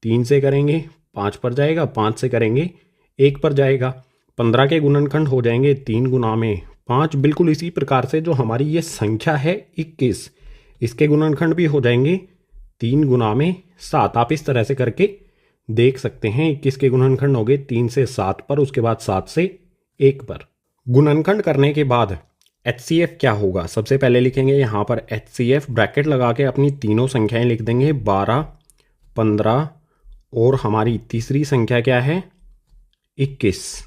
3 से करेंगे 5 पर जाएगा, 5 से करेंगे 1 पर जाएगा। 15 के गुणनखंड हो जाएंगे 3 गुना में 5। बिल्कुल इसी प्रकार से जो हमारी ये संख्या है 21, इसके गुणनखंड भी हो जाएंगे 3 गुना में 7। आप इस तरह से करके देख सकते हैं। 21 के गुणनखंड हो गए 3 से 7 पर, उसके बाद 7 से 1 पर। गुणनखंड करने के बाद HCF क्या होगा? सबसे पहले लिखेंगे यहाँ पर HCF, ब्रैकेट लगा के अपनी तीनों संख्याएं लिख देंगे, 12, 15 और हमारी तीसरी संख्या क्या है 21।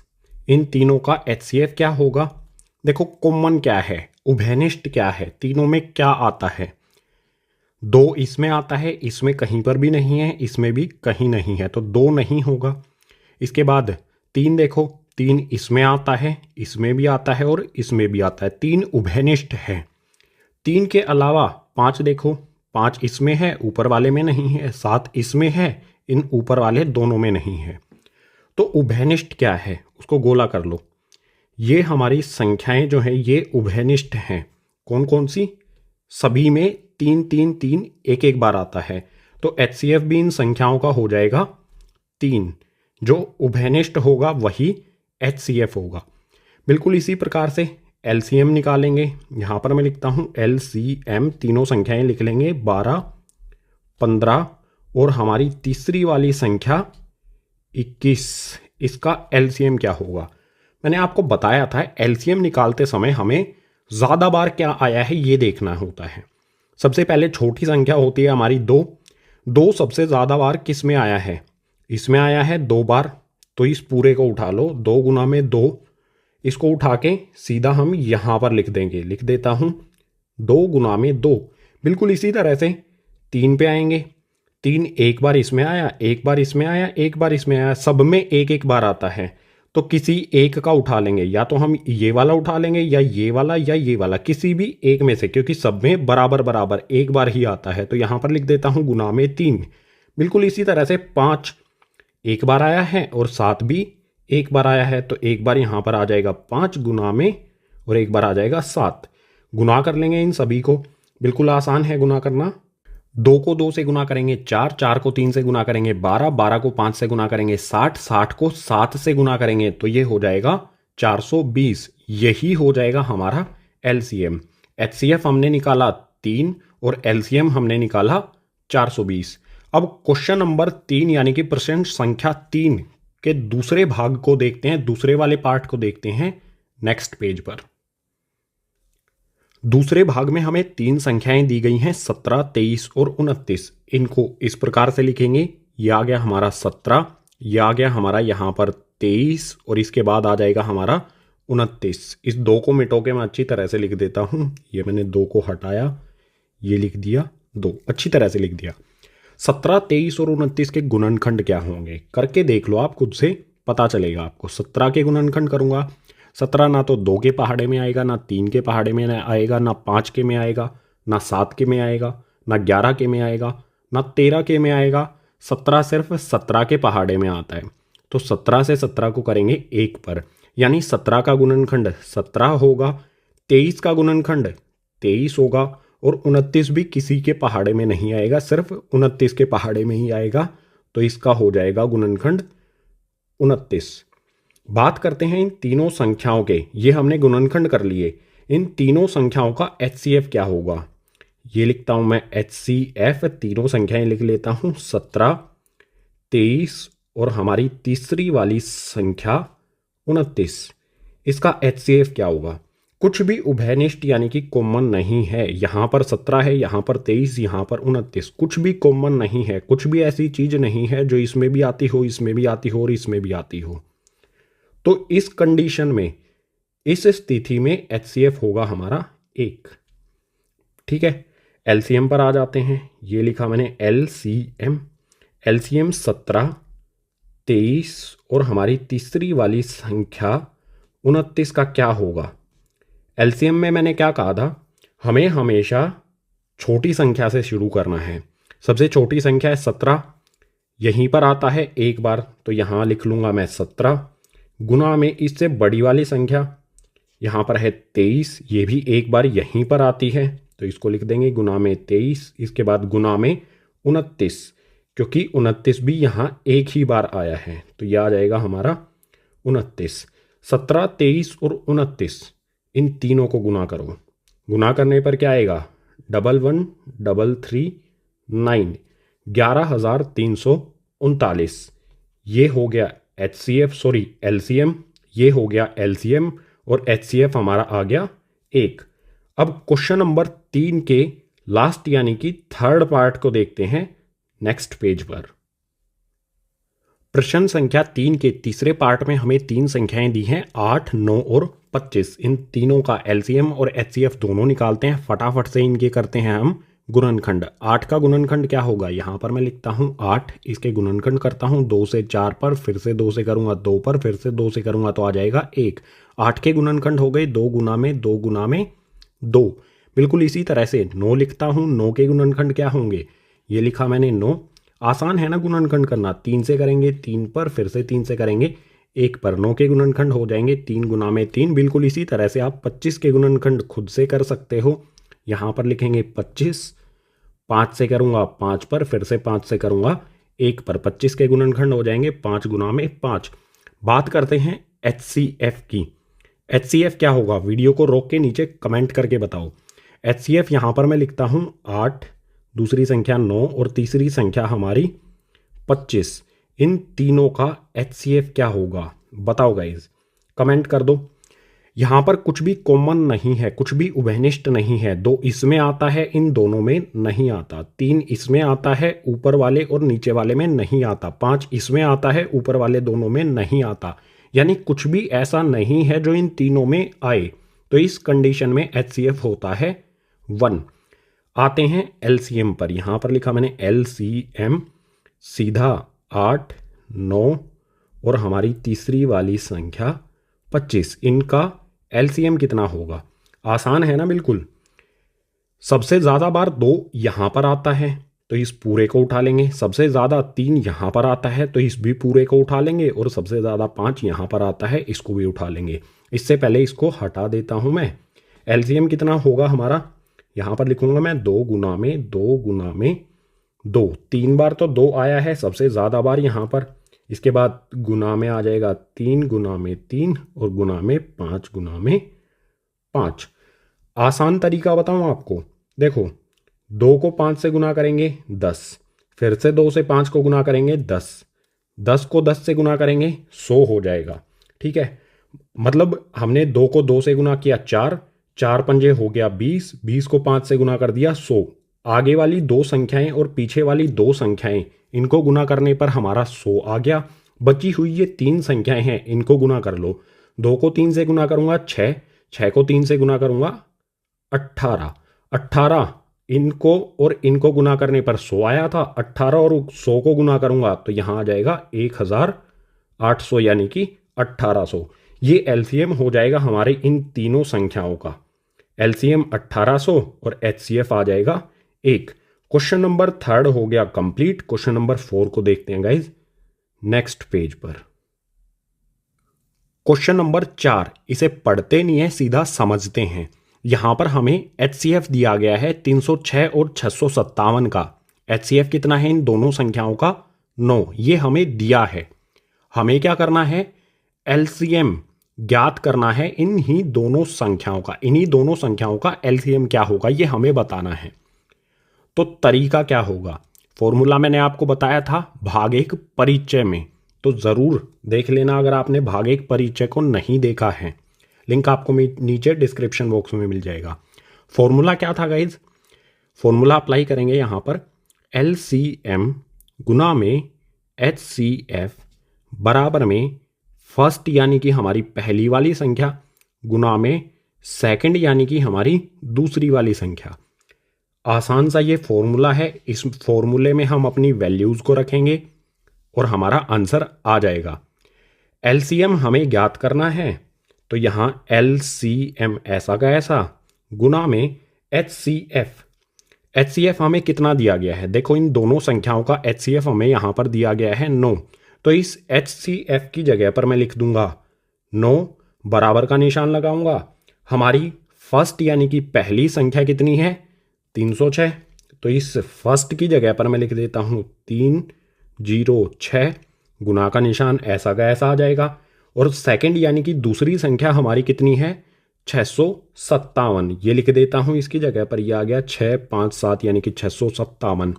इन तीनों का HCF क्या होगा? देखो कॉमन क्या है, उभयनिष्ठ क्या है, तीनों में क्या आता है? 2 इसमें आता है, इसमें कहीं पर भी नहीं है, इसमें भी कहीं नहीं है, तो 2 नहीं होगा। इसके बाद 3 देखो, 3 इसमें आता है, इसमें भी आता है और इसमें भी आता है, 3 उभयनिष्ठ है। 3 के अलावा 5 देखो, 5 इसमें है, ऊपर वाले में नहीं है, 7 इसमें है, इन ऊपर वाले दोनों में नहीं है। तो उभयनिष्ठ क्या है उसको गोला कर लो। ये हमारी संख्याएं जो हैं ये उभयनिष्ठ हैं। कौन कौन सी? सभी में 3 3 3 एक एक बार आता है। तो HCF भी इन संख्याओं का हो जाएगा 3। जो उभयनिष्ठ होगा वही HCF होगा। बिल्कुल इसी प्रकार से LCM निकालेंगे। यहाँ पर मैं लिखता हूँ LCM, तीनों संख्याएं लिख लेंगे, 12, 15 और हमारी तीसरी वाली संख्या 21। इसका LCM क्या होगा? मैंने आपको बताया था LCM निकालते समय हमें ज़्यादा बार क्या आया है ये देखना होता है। सबसे पहले छोटी संख्या होती है हमारी 2। 2 सबसे ज़्यादा बार किस में आया है? इसमें आया है 2 बार। तो इस पूरे को उठा लो, 2 गुना में 2, इसको उठा के सीधा हम यहाँ पर लिख देंगे। लिख देता हूँ 2 गुना में 2। बिल्कुल इसी तरह से 3 पे आएंगे। 3 एक बार इसमें आया, एक बार इसमें आया, एक बार इसमें आया, सब में एक एक बार आता है। तो किसी एक का उठा लेंगे, या तो हम ये वाला उठा लेंगे या ये वाला, किसी भी एक में से, क्योंकि सब में बराबर बराबर एक बार ही आता है। तो यहाँ पर लिख देता हूँ गुना में 3। बिल्कुल इसी तरह से 5 एक बार आया है और 7 भी एक बार आया है। तो एक बार यहाँ पर आ जाएगा 5 गुना में और एक बार आ जाएगा 7। गुना कर लेंगे इन सभी को, बिल्कुल आसान है गुना करना। 2 को 2 से गुना करेंगे 4, 4 को 3 से गुना करेंगे 12, 12 को 5 से गुना करेंगे 60, 60 को 7 से गुना करेंगे तो ये हो जाएगा 420। यही हो जाएगा हमारा एलसीएम। एचसीएफ हमने निकाला 3 और एलसीएम हमने निकाला 420। अब क्वेश्चन नंबर 3 यानी कि प्रश्न संख्या 3 के दूसरे भाग को देखते हैं, दूसरे वाले पार्ट को देखते हैं नेक्स्ट पेज पर। दूसरे भाग में हमें 3 संख्याएं दी गई हैं 17, 23 और 29। इनको इस प्रकार से लिखेंगे, यह आ गया हमारा 17, यह आ गया हमारा यहाँ पर 23 और इसके बाद आ जाएगा हमारा 29। इस 2 को मिटो के मैं अच्छी तरह से लिख देता हूँ। ये मैंने 2 को हटाया, ये लिख दिया 2, अच्छी तरह से लिख दिया। 17, 23 और 29 के गुणनखंड क्या होंगे करके देख लो, आप खुद से पता चलेगा आपको। 17 के गुणनखंड करूंगा, 17 ना तो 2 के पहाड़े में आएगा, ना 3 के पहाड़े में आएगा, ना 5 के में आएगा, ना 7 के में आएगा, ना 11 के में आएगा, ना 13 के में आएगा। 17 सिर्फ 17 के पहाड़े में आता है। तो 17 से 17 को करेंगे 1 पर, यानी 17 का गुणनखंड 17 होगा, 23 का गुणनखंड 23 होगा और 29 भी किसी के पहाड़े में नहीं आएगा, सिर्फ 29 के पहाड़े में ही आएगा। तो इसका हो जाएगा गुणनखंड 29। बात करते हैं इन तीनों संख्याओं के, ये हमने गुणनखंड कर लिए। इन तीनों संख्याओं का एचसीएफ क्या होगा, ये लिखता हूं मैं एचसीएफ। तीनों संख्याएं लिख लेता हूं 17, 23 और हमारी तीसरी वाली संख्या 29। इसका एचसीएफ क्या होगा, कुछ भी उभयनिष्ठ यानी कि कॉमन नहीं है। यहां पर 17 है, यहां पर 23, यहां पर 29, कुछ भी कॉमन नहीं है, कुछ भी ऐसी चीज नहीं है जो इसमें भी आती हो, इसमें भी आती हो और इसमें भी आती हो। तो इस कंडीशन में, इस स्थिति में एचसीएफ होगा हमारा 1। ठीक है, एलसीएम पर आ जाते हैं। ये लिखा मैंने एलसीएम। एलसीएम 17, 23 और हमारी तीसरी वाली संख्या 29 का क्या होगा। एलसीएम में मैंने क्या कहा था, हमें हमेशा छोटी संख्या से शुरू करना है। सबसे छोटी संख्या है 17, यहीं पर आता है एक बार, तो यहाँ लिख लूँगा मैं 17, गुना में इससे बड़ी वाली संख्या यहाँ पर है 23, ये भी एक बार यहीं पर आती है, तो इसको लिख देंगे गुना में 23, इसके बाद गुना में 29, क्योंकि 29 भी यहाँ एक ही बार आया है, तो यह आ जाएगा हमारा 29। 17, 23 और 29 इन तीनों को गुना करो, गुना करने पर क्या आएगा 11,339, 11,339। ये हो गया एचसीएफ, सॉरी एलसीएम, ये हो गया एलसीएम और एचसीएफ हमारा आ गया 1। अब क्वेश्चन नंबर 3 के लास्ट यानी कि थर्ड पार्ट को देखते हैं नेक्स्ट पेज पर। प्रश्न संख्या 3 के तीसरे पार्ट में हमें 3 संख्याएं दी हैं 8, 9 और 25। इन तीनों का एलसीएम और एचसीएफ दोनों निकालते हैं। फटाफट से इनके करते हैं हम गुणनखंड। 8 का गुणनखंड क्या होगा, यहाँ पर मैं लिखता हूँ 8, इसके गुणनखंड करता हूँ 2 से 4 पर, फिर से 2 से करूँगा 2 पर, फिर से 2 से करूँगा तो आ जाएगा 1। 8 के गुणनखंड हो गए 2 गुना में 2 गुना में 2। बिल्कुल इसी तरह से 9 लिखता हूँ, 9 के गुणनखंड क्या होंगे, ये लिखा मैंने 9। आसान है ना गुणनखंड करना, 3 से करेंगे 3 पर, फिर से 3 से करेंगे 1 पर, 9 के गुणनखंड हो जाएंगे 3 गुना में 3। बिल्कुल इसी तरह से आप 25 के गुणनखंड खुद से कर सकते हो। यहाँ पर लिखेंगे 25, 5 से करूँगा 5 पर, फिर से 5 से करूँगा 1 पर, 25 के गुणनखंड हो जाएंगे 5 गुना में 5। बात करते हैं एचसीएफ की। एचसीएफ क्या होगा, वीडियो को रोक के नीचे कमेंट करके बताओ। एचसीएफ यहाँ पर मैं लिखता हूँ 8, दूसरी संख्या 9 और तीसरी संख्या हमारी 25। इन तीनों का एचसीएफ क्या होगा बताओ गाइज, कमेंट कर दो। यहाँ पर कुछ भी कॉमन नहीं है, कुछ भी उभयनिष्ठ नहीं है। 2 इसमें आता है, इन दोनों में नहीं आता। 3 इसमें आता है, ऊपर वाले और नीचे वाले में नहीं आता। 5 इसमें आता है, ऊपर वाले दोनों में नहीं आता। यानी कुछ भी ऐसा नहीं है जो इन तीनों में आए। तो इस कंडीशन में एचसीएफ होता है 1। आते हैं एलसीएम पर। यहाँ पर लिखा मैंने एलसीएम, सीधा 8, 9 और हमारी तीसरी वाली संख्या 25। इनका एलसीएम कितना होगा, आसान है ना बिल्कुल। सबसे ज़्यादा बार 2 यहाँ पर आता है तो इस पूरे को उठा लेंगे, सबसे ज़्यादा 3 यहाँ पर आता है तो इस भी पूरे को उठा लेंगे, और सबसे ज़्यादा 5 यहाँ पर आता है इसको भी उठा लेंगे। इससे पहले इसको हटा देता हूँ मैं। एलसीएम कितना होगा हमारा, यहाँ पर लिखूंगा मैं 2 गुना में 2 गुना में 2, 3 बार तो 2 आया है सबसे ज़्यादा बार यहाँ पर। इसके बाद गुना में आ जाएगा 3 गुना में 3 और गुना में 5 गुना में 5। आसान तरीका बताऊँ आपको, देखो 2 को 5 से गुना करेंगे 10, फिर से 2 से 5 को गुना करेंगे 10, 10 को 10 से गुना करेंगे 100 हो जाएगा। ठीक है, मतलब हमने 2 को 2 से गुना किया 4, 4 पंजे हो गया 20, 20 को 5 से गुना कर दिया 100। आगे वाली 2 संख्याएं और पीछे वाली 2 संख्याएं, इनको गुना करने पर हमारा 100 आ गया। बची हुई ये 3 संख्याएं हैं, इनको गुना कर लो। 2 को 3 से गुना करूंगा 6, 6 को 3 से गुना करूंगा 18, 18 इनको और इनको गुना करने पर 100 आया था। 18 और 100 को गुना करूंगा तो यहाँ आ जाएगा 1800 यानी कि 1800। ये एलसीएम हो जाएगा हमारे इन तीनों संख्याओं का। एलसीएम 1800 और एचसीएफ आ जाएगा 1। क्वेश्चन नंबर 3 हो गया कंप्लीट। क्वेश्चन नंबर 4 को देखते हैं गाइज नेक्स्ट पेज पर। क्वेश्चन नंबर 4, इसे पढ़ते नहीं है, सीधा समझते हैं। यहां पर हमें एचसीएफ दिया गया है 306 और 657 का। एचसीएफ कितना है इन दोनों संख्याओं का? 9। ये हमें दिया है। हमें क्या करना है? एलसीएम ज्ञात करना है इन्हीं दोनों संख्याओं का। इन्हीं दोनों संख्याओं का एलसीएम क्या होगा ये हमें बताना है। तो तरीका क्या होगा? फॉर्मूला मैंने आपको बताया था भाग 1 परिचय में, तो ज़रूर देख लेना अगर आपने भाग 1 परिचय को नहीं देखा है। लिंक आपको नीचे डिस्क्रिप्शन बॉक्स में मिल जाएगा। फॉर्मूला क्या था गाइज? फॉर्मूला अप्लाई करेंगे यहाँ पर एलसीएम गुना में एचसीएफ बराबर में फर्स्ट यानी कि हमारी पहली वाली संख्या गुना में सेकंड यानी कि हमारी दूसरी वाली संख्या। आसान सा ये फॉर्मूला है। इस फॉर्मूले में हम अपनी वैल्यूज़ को रखेंगे और हमारा आंसर आ जाएगा। एलसीएम हमें ज्ञात करना है, तो यहाँ एलसीएम ऐसा का ऐसा गुना में एचसीएफ। एचसीएफ हमें कितना दिया गया है? देखो इन दोनों संख्याओं का एचसीएफ हमें यहाँ पर दिया गया है 9। तो इस एचसीएफ की जगह पर मैं लिख दूंगा 9 बराबर का निशान लगाऊंगा। हमारी फर्स्ट यानी कि पहली संख्या कितनी है? 306। तो इस फर्स्ट की जगह पर मैं लिख देता हूँ 306, गुना का निशान ऐसा का ऐसा आ जाएगा। और सेकंड यानी कि दूसरी संख्या हमारी कितनी है? 657। ये लिख देता हूँ इसकी जगह पर, ये आ गया 6 5 7 यानी कि 657।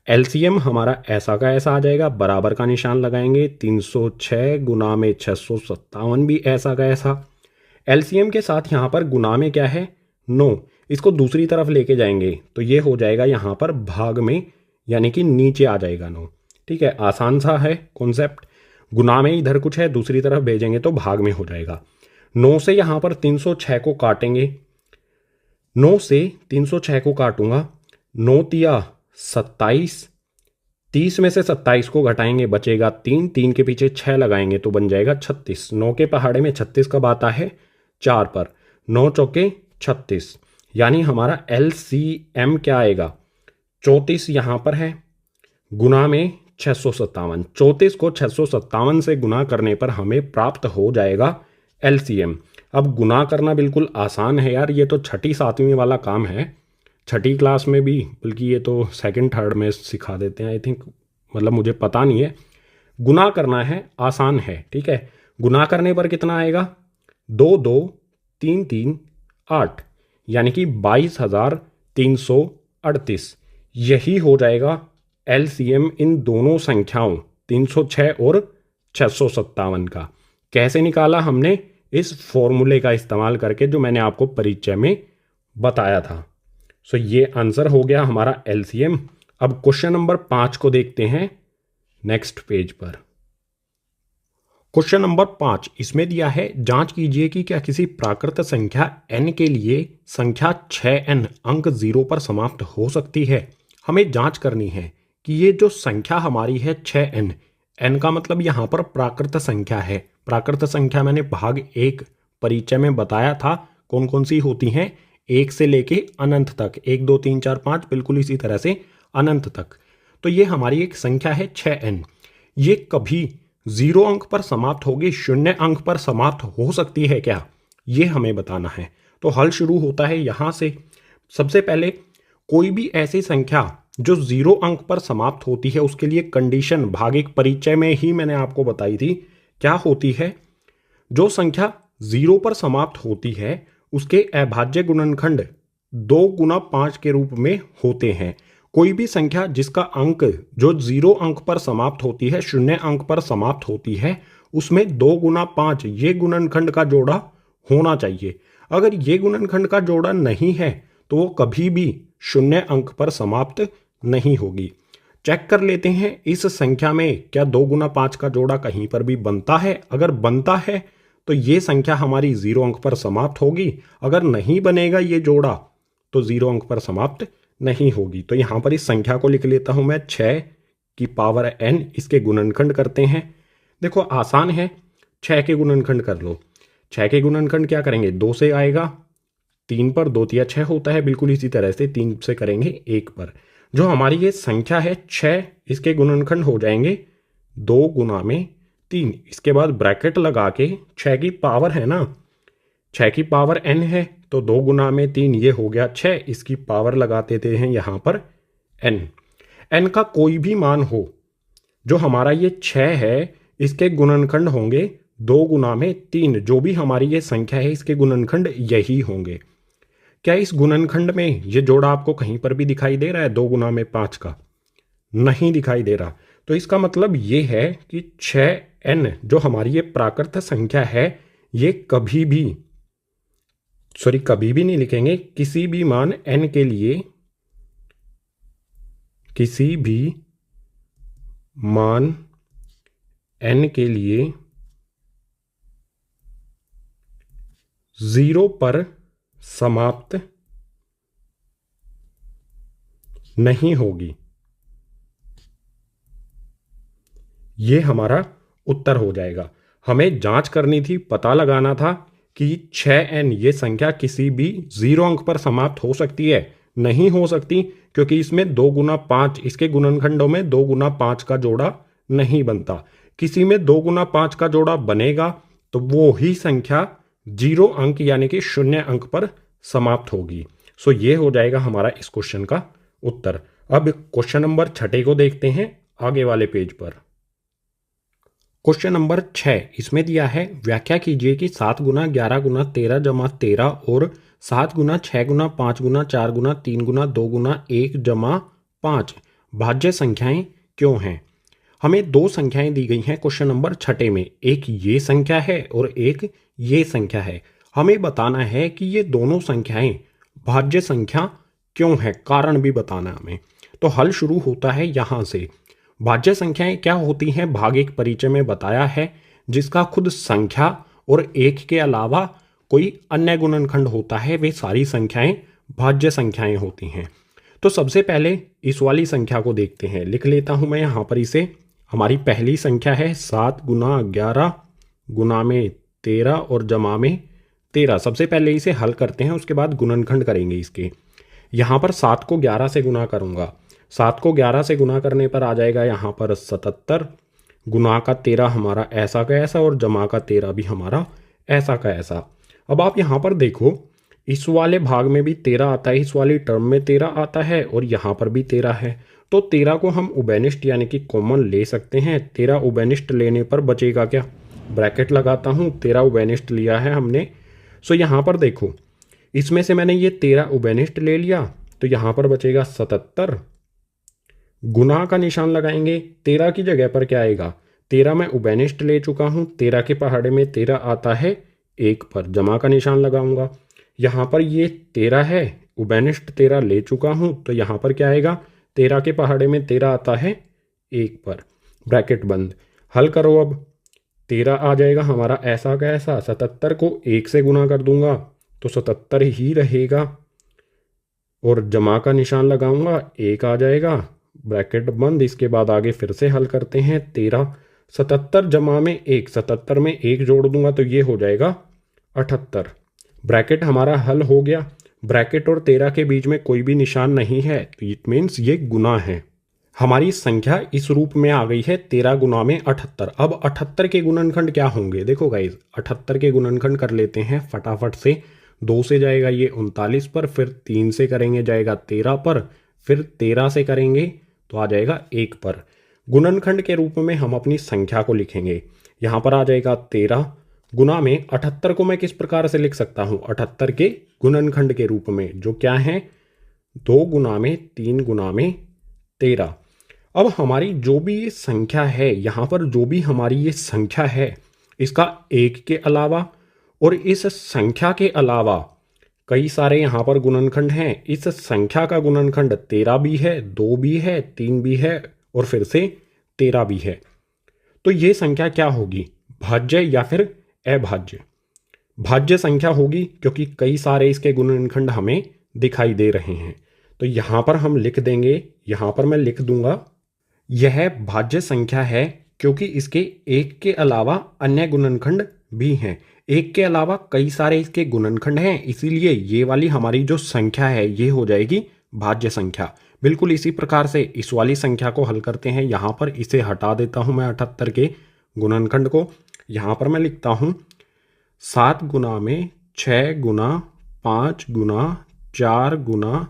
एलसीएम हमारा ऐसा का ऐसा आ जाएगा, बराबर का निशान लगाएंगे। 306 गुना में 657 भी ऐसा का ऐसा। एलसीएम के साथ यहाँ पर गुना में क्या है? 9। इसको दूसरी तरफ लेके जाएंगे तो ये हो जाएगा यहाँ पर भाग में, यानी कि नीचे आ जाएगा 9। ठीक है, आसान सा है कॉन्सेप्ट। गुना में इधर कुछ है, दूसरी तरफ भेजेंगे तो भाग में हो जाएगा। 9 से यहाँ पर 306 को काटेंगे। 9 से 306 को काटूंगा, 9 तिया 27, 30 में से 27 को घटाएंगे बचेगा 3, 3 के पीछे 6 लगाएंगे तो बन जाएगा 36। 9 के पहाड़े में 36 कब आता है? 4 पर। 9 चौके 36, यानी हमारा एलसीएम क्या आएगा? 34 यहाँ पर है, गुना में 657। 34 को 657 से गुना करने पर हमें प्राप्त हो जाएगा एलसीएम। अब गुना करना बिल्कुल आसान है यार, ये तो 6ठी 7वीं वाला काम है। 6ठी क्लास में भी, बल्कि ये तो 2nd 3rd में सिखा देते हैं आई थिंक, मतलब मुझे पता नहीं है। गुना करना है, आसान है। ठीक है, गुना करने पर कितना आएगा? 2 2 3 3 8, यानी कि 22,338। यही हो जाएगा एलसीएम इन दोनों संख्याओं 306 और 657 का। कैसे निकाला हमने? इस फॉर्मूले का इस्तेमाल करके जो मैंने आपको परिचय में बताया था। सो ये आंसर हो गया हमारा एलसीएम। अब क्वेश्चन नंबर 5 को देखते हैं नेक्स्ट पेज पर। क्वेश्चन नंबर 5 इसमें दिया है, जांच कीजिए कि क्या किसी प्राकृत संख्या n के लिए संख्या 6n अंक 0 पर समाप्त हो सकती है। हमें जांच करनी है कि ये जो संख्या हमारी है 6n, n का मतलब यहाँ पर प्राकृत संख्या है। प्राकृत संख्या मैंने भाग 1 परिचय में बताया था कौन कौन सी होती हैं, 1 से लेके अनंत तक, 1 2 3 4 5, बिल्कुल इसी तरह से अनंत तक। तो ये हमारी एक संख्या है 6n। ये कभी 0 अंक पर समाप्त होगी, 0 अंक पर समाप्त हो सकती है क्या, ये हमें बताना है। तो हल शुरू होता है यहाँ से। सबसे पहले कोई भी ऐसी संख्या जो 0 अंक पर समाप्त होती है उसके लिए कंडीशन भागिक परिचय में ही मैंने आपको बताई थी। क्या होती है? जो संख्या 0 पर समाप्त होती है उसके अभाज्य गुणनखंड 2 गुना 5 के रूप में होते हैं। कोई भी संख्या जिसका अंक जो 0 अंक पर समाप्त होती है, 0 अंक पर समाप्त होती है, उसमें 2 गुना 5 ये गुणनखंड का जोड़ा होना चाहिए। अगर ये गुणनखंड का जोड़ा नहीं है तो वो कभी भी 0 अंक पर समाप्त नहीं होगी। चेक कर लेते हैं इस संख्या में क्या 2 गुना 5 का जोड़ा कहीं पर भी बनता है। अगर बनता है तो ये संख्या हमारी 0 अंक पर समाप्त होगी। अगर नहीं बनेगा ये जोड़ा तो 0 अंक पर समाप्त नहीं होगी। तो यहां पर इस संख्या को लिख लेता हूं मैं 6 की पावर n। इसके गुणनखंड करते हैं। देखो आसान है, 6 के गुणनखंड कर लो। 6 के गुणनखंड क्या करेंगे? 2 से आएगा, 3 पर 2 तिया 6 होता है, बिल्कुल इसी तरह से 3 से करेंगे 1 पर। जो हमारी ये संख्या है 6, इसके गुणनखंड हो जाएंगे 2 गुना में 3। इसके बाद ब्रैकेट लगा के 6 की पावर है ना, 6 की पावर n है तो 2 गुना में 3 ये हो गया 6। इसकी पावर लगा देते हैं यहाँ पर n। n का कोई भी मान हो, जो हमारा ये 6 है इसके गुणनखंड होंगे 2 गुना में 3। जो भी हमारी ये संख्या है इसके गुणनखंड यही होंगे। क्या इस गुणनखंड में ये जोड़ा आपको कहीं पर भी दिखाई दे रहा है 2 गुना में 5 का? नहीं दिखाई दे रहा। तो इसका मतलब ये है कि 6n जो हमारी ये प्राकृत संख्या है ये कभी भी नहीं लिखेंगे, किसी भी मान n के लिए, किसी भी मान n के लिए 0 पर समाप्त नहीं होगी। ये हमारा उत्तर हो जाएगा। हमें जांच करनी थी, पता लगाना था कि 6n ये संख्या किसी भी 0 अंक पर समाप्त हो सकती है? नहीं हो सकती, क्योंकि इसमें 2 गुना 5, इसके गुणनखंडों में 2 गुना 5 का जोड़ा नहीं बनता। किसी में 2 गुना 5 का जोड़ा बनेगा तो वो ही संख्या 0 अंक यानी कि 0 अंक पर समाप्त होगी। सो ये हो जाएगा हमारा इस क्वेश्चन का उत्तर। अब क्वेश्चन नंबर 6 को देखते हैं आगे वाले पेज पर। क्वेश्चन नंबर 6 इसमें दिया है, व्याख्या कीजिए कि 7 गुना 11 गुना 13 जमा 13 और 7 गुना 6 गुना 5 गुना 4 गुना 3 गुना 2 गुना 1 जमा 5 भाज्य संख्याएं क्यों हैं। हमें दो संख्याएं दी गई हैं क्वेश्चन नंबर 6 में, एक ये संख्या है और एक ये संख्या है। हमें बताना है कि ये दोनों संख्याएं भाज्य संख्या क्यों है, कारण भी बताना हमें। तो हल शुरू होता है यहां से। भाज्य संख्याएं क्या होती हैं भागिक परिचय में बताया है, जिसका खुद संख्या और एक के अलावा कोई अन्य गुणनखंड होता है, वे सारी संख्याएं भाज्य संख्याएं होती हैं। तो सबसे पहले इस वाली संख्या को देखते हैं, लिख लेता हूं मैं यहां पर इसे। हमारी पहली संख्या है 7 गुना 11 गुना में 13 और जमा में 13। सबसे पहले इसे हल करते हैं, उसके बाद गुणनखंड करेंगे इसके। यहाँ पर 7 को 11 से गुना करूँगा, 7 को 11 से गुना करने पर आ जाएगा यहाँ पर 77, गुना का 13 हमारा ऐसा का ऐसा और जमा का 13 भी हमारा ऐसा का ऐसा। अब आप यहाँ पर देखो, इस वाले भाग में भी 13 आता है, इस वाली टर्म में 13 आता है और यहाँ पर भी 13 है। तो 13 को हम उभयनिष्ठ यानी कि कॉमन ले सकते हैं। 13 उभयनिष्ठ लेने पर बचेगा क्या, ब्रैकेट लगाता हूँ, 13 उभयनिष्ठ लिया है हमने। सो यहाँ पर देखो, इसमें से मैंने ये 13 उभयनिष्ठ ले लिया तो यहाँ पर बचेगा 77। गुना का निशान लगाएंगे, 13 की जगह पर क्या आएगा, 13 मैं उभयनिष्ठ ले चुका हूँ, 13 के पहाड़े में 13 आता है 1 पर, जमा का निशान लगाऊंगा। यहाँ पर ये 13 है, उभयनिष्ठ 13 ले चुका हूँ तो यहाँ पर क्या आएगा, 13 के पहाड़े में 13 आता है 1 पर, ब्रैकेट बंद। हल करो, अब 13 आ जाएगा हमारा ऐसा का ऐसा। 77 को 1 से गुना कर दूंगा तो 77 ही रहेगा और जमा का निशान लगाऊंगा, 1 आ जाएगा, ब्रैकेट बंद। इसके बाद आगे फिर से हल करते हैं। 13 77 जमा में 1, 77 में 1 जोड़ दूंगा तो ये हो जाएगा 78। ब्रैकेट हमारा हल हो गया। ब्रैकेट और 13 के बीच में कोई भी निशान नहीं है तो इट मीन्स ये गुना है। हमारी संख्या इस रूप में आ गई है 13 गुना में 78। अब 78 के गुणनखंड क्या होंगे, देखो गाइज 78 के गुणनखंड कर लेते हैं फटाफट से। 2 से जाएगा ये 39 पर, फिर 3 से करेंगे जाएगा 13 पर, फिर 13 से करेंगे तो आ जाएगा 1 पर। गुणनखंड के रूप में हम अपनी संख्या को लिखेंगे। यहाँ पर आ जाएगा 13 गुना में 78 को मैं किस प्रकार से लिख सकता हूँ, 78 के गुणनखंड के रूप में, जो क्या है 2 गुना में 3 गुना में 13। अब हमारी जो भी ये संख्या है, यहाँ पर जो भी हमारी ये संख्या है, इसका 1 के अलावा और इस संख्या के अलावा कई सारे यहाँ पर गुणनखंड हैं। इस संख्या का गुणनखंड 13 भी है, 2 भी है, 3 भी है और फिर से 13 भी है। तो ये संख्या क्या होगी, भाज्य या फिर अभाज्य? भाज्य संख्या होगी, क्योंकि कई सारे इसके गुणनखंड हमें दिखाई दे रहे हैं। तो यहाँ पर हम लिख देंगे, यहाँ पर मैं लिख दूंगा यह भाज्य संख्या है, क्योंकि इसके 1 के अलावा अन्य गुणनखंड भी हैं। 1 के अलावा कई सारे इसके गुणनखंड हैं, इसीलिए ये वाली हमारी जो संख्या है ये हो जाएगी भाज्य संख्या। बिल्कुल इसी प्रकार से इस वाली संख्या को हल करते हैं। यहाँ पर इसे हटा देता हूँ मैं 78 के गुणनखंड को। यहाँ पर मैं लिखता हूँ 7 गुना में 6 गुना 5 गुना 4 गुना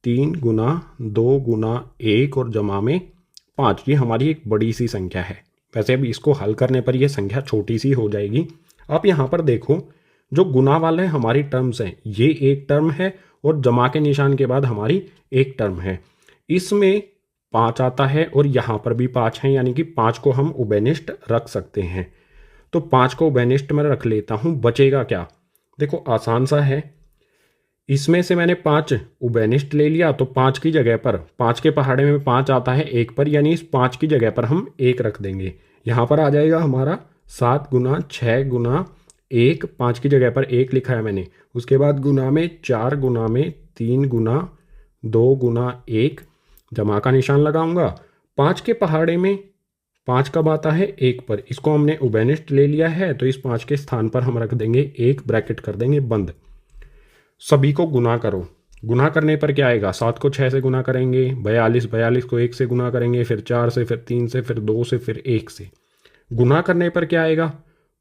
3 गुना 2 गुना 1 और जमा में 5। ये हमारी एक बड़ी सी संख्या है। वैसे अब इसको हल करने पर यह संख्या छोटी सी हो जाएगी। आप यहाँ पर देखो, जो गुना वाले हमारी टर्म्स हैं, ये एक टर्म है और जमा के निशान के बाद हमारी एक टर्म है। इसमें 5 आता है और यहाँ पर भी 5 है, यानी कि 5 को हम उभयनिष्ठ रख सकते हैं। तो 5 को उभयनिष्ठ में रख लेता हूँ। बचेगा क्या, देखो आसान सा है। इसमें से मैंने 5 उभयनिष्ठ ले लिया, तो 5 की जगह पर 5 के पहाड़े में 5 आता है 1 पर, यानी इस 5 की जगह पर हम 1 रख देंगे। यहाँ पर आ जाएगा हमारा 7 गुना 6 गुना 1, 5 की जगह पर 1 लिखा है मैंने। उसके बाद गुना में 4 गुना में 3 गुना 2 गुना 1, जमा का निशान लगाऊंगा। 5 के पहाड़े में 5 कब आता है 1 पर, इसको हमने उभयनिष्ठ ले लिया है, तो इस 5 के स्थान पर हम रख देंगे 1, ब्रैकेट कर देंगे बंद। सभी को गुना करो। गुना करने पर क्या आएगा, 7 को 6 से गुना करेंगे 42, 42 को 1 से गुना करेंगे, फिर 4 से, फिर 3 से, फिर 2 से, फिर 1 से। गुना करने पर क्या आएगा,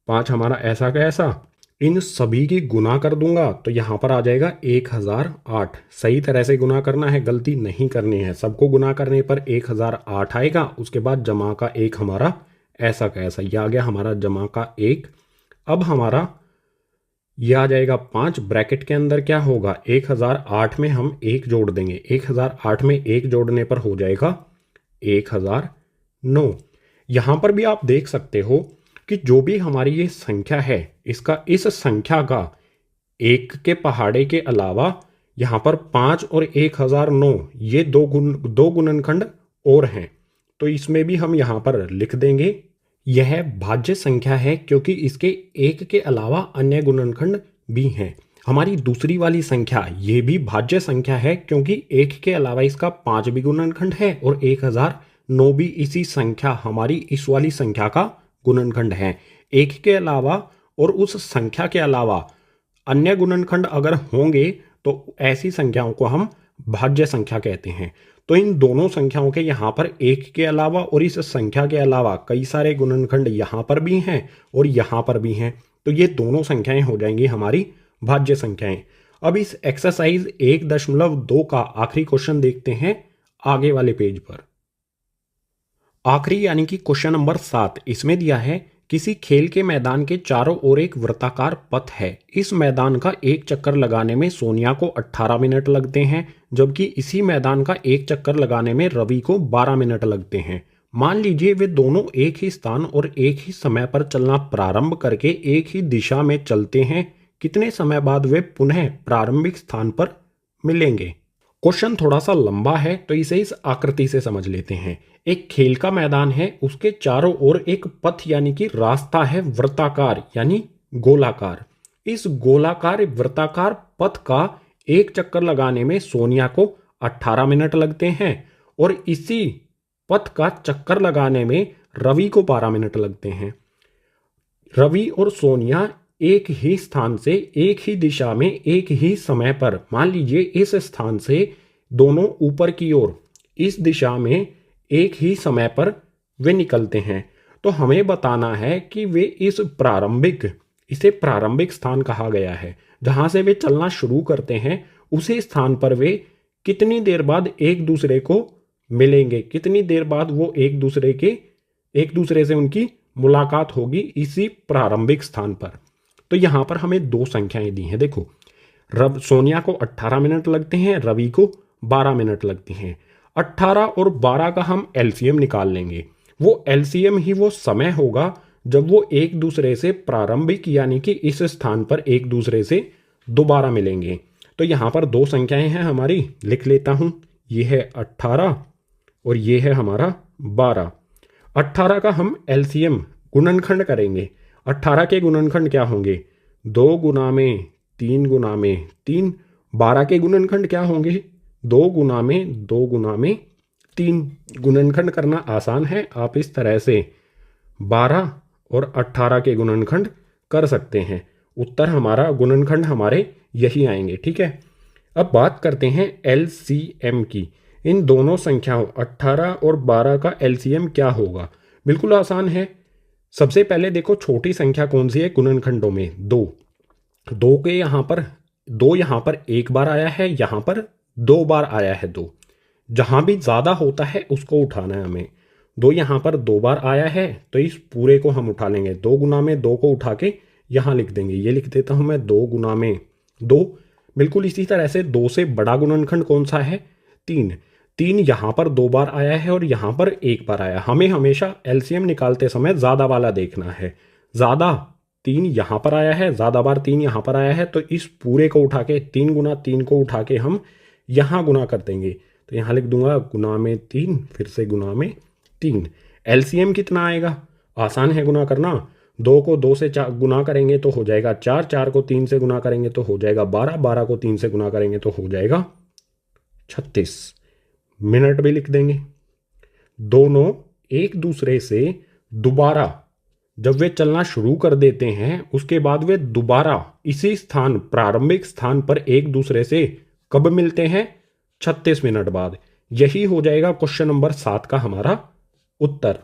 5 हमारा ऐसा का ऐसा। इन सभी की गुना कर दूंगा तो यहाँ पर आ जाएगा 1008। सही तरह से गुना करना है, गलती नहीं करनी है। सबको गुना करने पर 1008 आएगा। उसके बाद जमा का 1 हमारा ऐसा का ऐसा, यह आ गया हमारा जमा का 1। अब हमारा यह आ जाएगा 5, ब्रैकेट के अंदर क्या होगा, 1008 में हम 1 जोड़ देंगे। 1008 में 1 जोड़ने पर हो जाएगा 1009। यहाँ पर भी आप देख सकते हो कि जो भी हमारी ये संख्या है, इसका इस संख्या का 1 के पहाड़े के अलावा यहाँ पर 5 और 1009 ये दो गुणनखंड और हैं। तो इसमें भी हम यहाँ पर लिख देंगे यह भाज्य संख्या है, क्योंकि इसके 1 के अलावा अन्य गुणनखंड भी हैं। हमारी दूसरी वाली संख्या ये भी भाज्य संख्या है, क्योंकि 1 के अलावा इसका 5 भी गुणनखंड है और 1009 भी इसी संख्या हमारी इस वाली संख्या का गुणनखंड है। 1 के अलावा और उस संख्या के अलावा अन्य गुणनखंड अगर होंगे तो ऐसी संख्याओं को हम भाज्य संख्या कहते हैं। तो इन दोनों संख्याओं के यहाँ पर 1 के अलावा और इस संख्या के अलावा कई सारे गुणनखंड यहाँ पर भी हैं और यहाँ पर भी हैं। तो ये दोनों संख्याएं हो जाएंगी हमारी भाज्य संख्याएं। अब इस एक्सरसाइज 1.2 का आखिरी क्वेश्चन देखते हैं आगे वाले पेज पर। आखिरी यानी कि क्वेश्चन नंबर 7 इसमें दिया है, किसी खेल के मैदान के चारों ओर एक वृत्ताकार पथ है। इस मैदान का एक चक्कर लगाने में सोनिया को 18 मिनट लगते हैं, जबकि इसी मैदान का एक चक्कर लगाने में रवि को 12 मिनट लगते हैं। मान लीजिए वे दोनों एक ही स्थान और एक ही समय पर चलना प्रारंभ करके एक ही दिशा में चलते हैं। कितने समय बाद वे पुनः प्रारंभिक स्थान पर मिलेंगे? क्वेश्चन थोड़ा सा लंबा है, तो इसे इस आकृति से समझ लेते हैं। एक खेल का मैदान है, उसके चारों ओर एक पथ यानी कि रास्ता है वृत्ताकार यानी गोलाकार। इस गोलाकार वृत्ताकार पथ का एक चक्कर लगाने में सोनिया को 18 मिनट लगते हैं और इसी पथ का चक्कर लगाने में रवि को 12 मिनट लगते हैं। रवि और सोनिया एक ही स्थान से एक ही दिशा में एक ही समय पर, मान लीजिए इस स्थान से दोनों ऊपर की ओर इस दिशा में एक ही समय पर वे निकलते हैं। तो हमें बताना है कि वे इसे प्रारंभिक स्थान कहा गया है, जहां से वे चलना शुरू करते हैं उसी स्थान पर वे कितनी देर बाद एक दूसरे को मिलेंगे, कितनी देर बाद वो एक दूसरे से उनकी मुलाकात होगी इसी प्रारंभिक स्थान पर। तो यहां पर हमें दो संख्याएं दी हैं। देखो, सोनिया को 18 मिनट लगते हैं, रवि को 12 मिनट लगते हैं। 18 और 12 का हम एलसीएम निकाल लेंगे। वो एलसीएम ही वो समय होगा जब वो एक दूसरे से प्रारंभिक यानी कि इस स्थान पर एक दूसरे से दोबारा मिलेंगे। तो यहाँ पर दो संख्याएं हैं हमारी, लिख लेता हूँ। ये है 18 और ये है हमारा 12। 18 का हम एलसीएम गुणनखंड करेंगे। 18 के गुणनखंड क्या होंगे? 2 गुना में 3 गुना में 3। 12 के गुणनखंड क्या होंगे? 2 गुना में 2 गुना में 3। गुणनखंड करना आसान है, आप इस तरह से 12 और 18 के गुणनखंड कर सकते हैं। उत्तर हमारा, गुणनखंड हमारे यही आएंगे। ठीक है, अब बात करते हैं एलसीएम की। इन दोनों संख्याओं 18 और 12 का एलसीएम क्या होगा? बिल्कुल आसान है। सबसे पहले देखो, छोटी संख्या कौन सी है गुणनखंडों में? 2। 2 के यहाँ पर एक बार आया है, यहाँ पर 2 बार आया है 2। जहाँ भी ज़्यादा होता है उसको उठाना है हमें। 2 यहाँ पर 2 बार आया है तो इस पूरे को हम उठा लेंगे। 2 गुना में 2 को उठा के यहाँ लिख देंगे। ये लिख देता हूँ मैं, 2 गुना में 2। बिल्कुल इसी तरह से 2 से बड़ा गुणनखंड कौन सा है? 3। 3 यहाँ पर 2 बार आया है और यहाँ पर 1 बार आया। हमें हमेशा एलसीएम निकालते समय ज़्यादा वाला देखना है। ज़्यादा 3 यहाँ पर आया है, ज़्यादा बार 3 यहाँ पर आया है, तो इस पूरे को उठा के 3 गुना 3 को उठा के हम यहाँ गुना कर देंगे। तो यहाँ लिख दूंगा गुना में 3, फिर से गुना में 3। एलसीएम कितना आएगा? आसान है गुना करना। 2 को 2 से गुना करेंगे तो हो जाएगा 4, 4 को 3 से गुना करेंगे तो हो जाएगा 12, 12 को 3 से गुना करेंगे तो हो जाएगा 36। मिनट भी लिख देंगे। दोनों एक दूसरे से दोबारा जब वे चलना शुरू कर देते हैं, उसके बाद वे दोबारा इसी स्थान, प्रारंभिक स्थान पर एक दूसरे से कब मिलते हैं? 36 मिनट बाद। यही हो जाएगा क्वेश्चन नंबर 7 का हमारा उत्तर।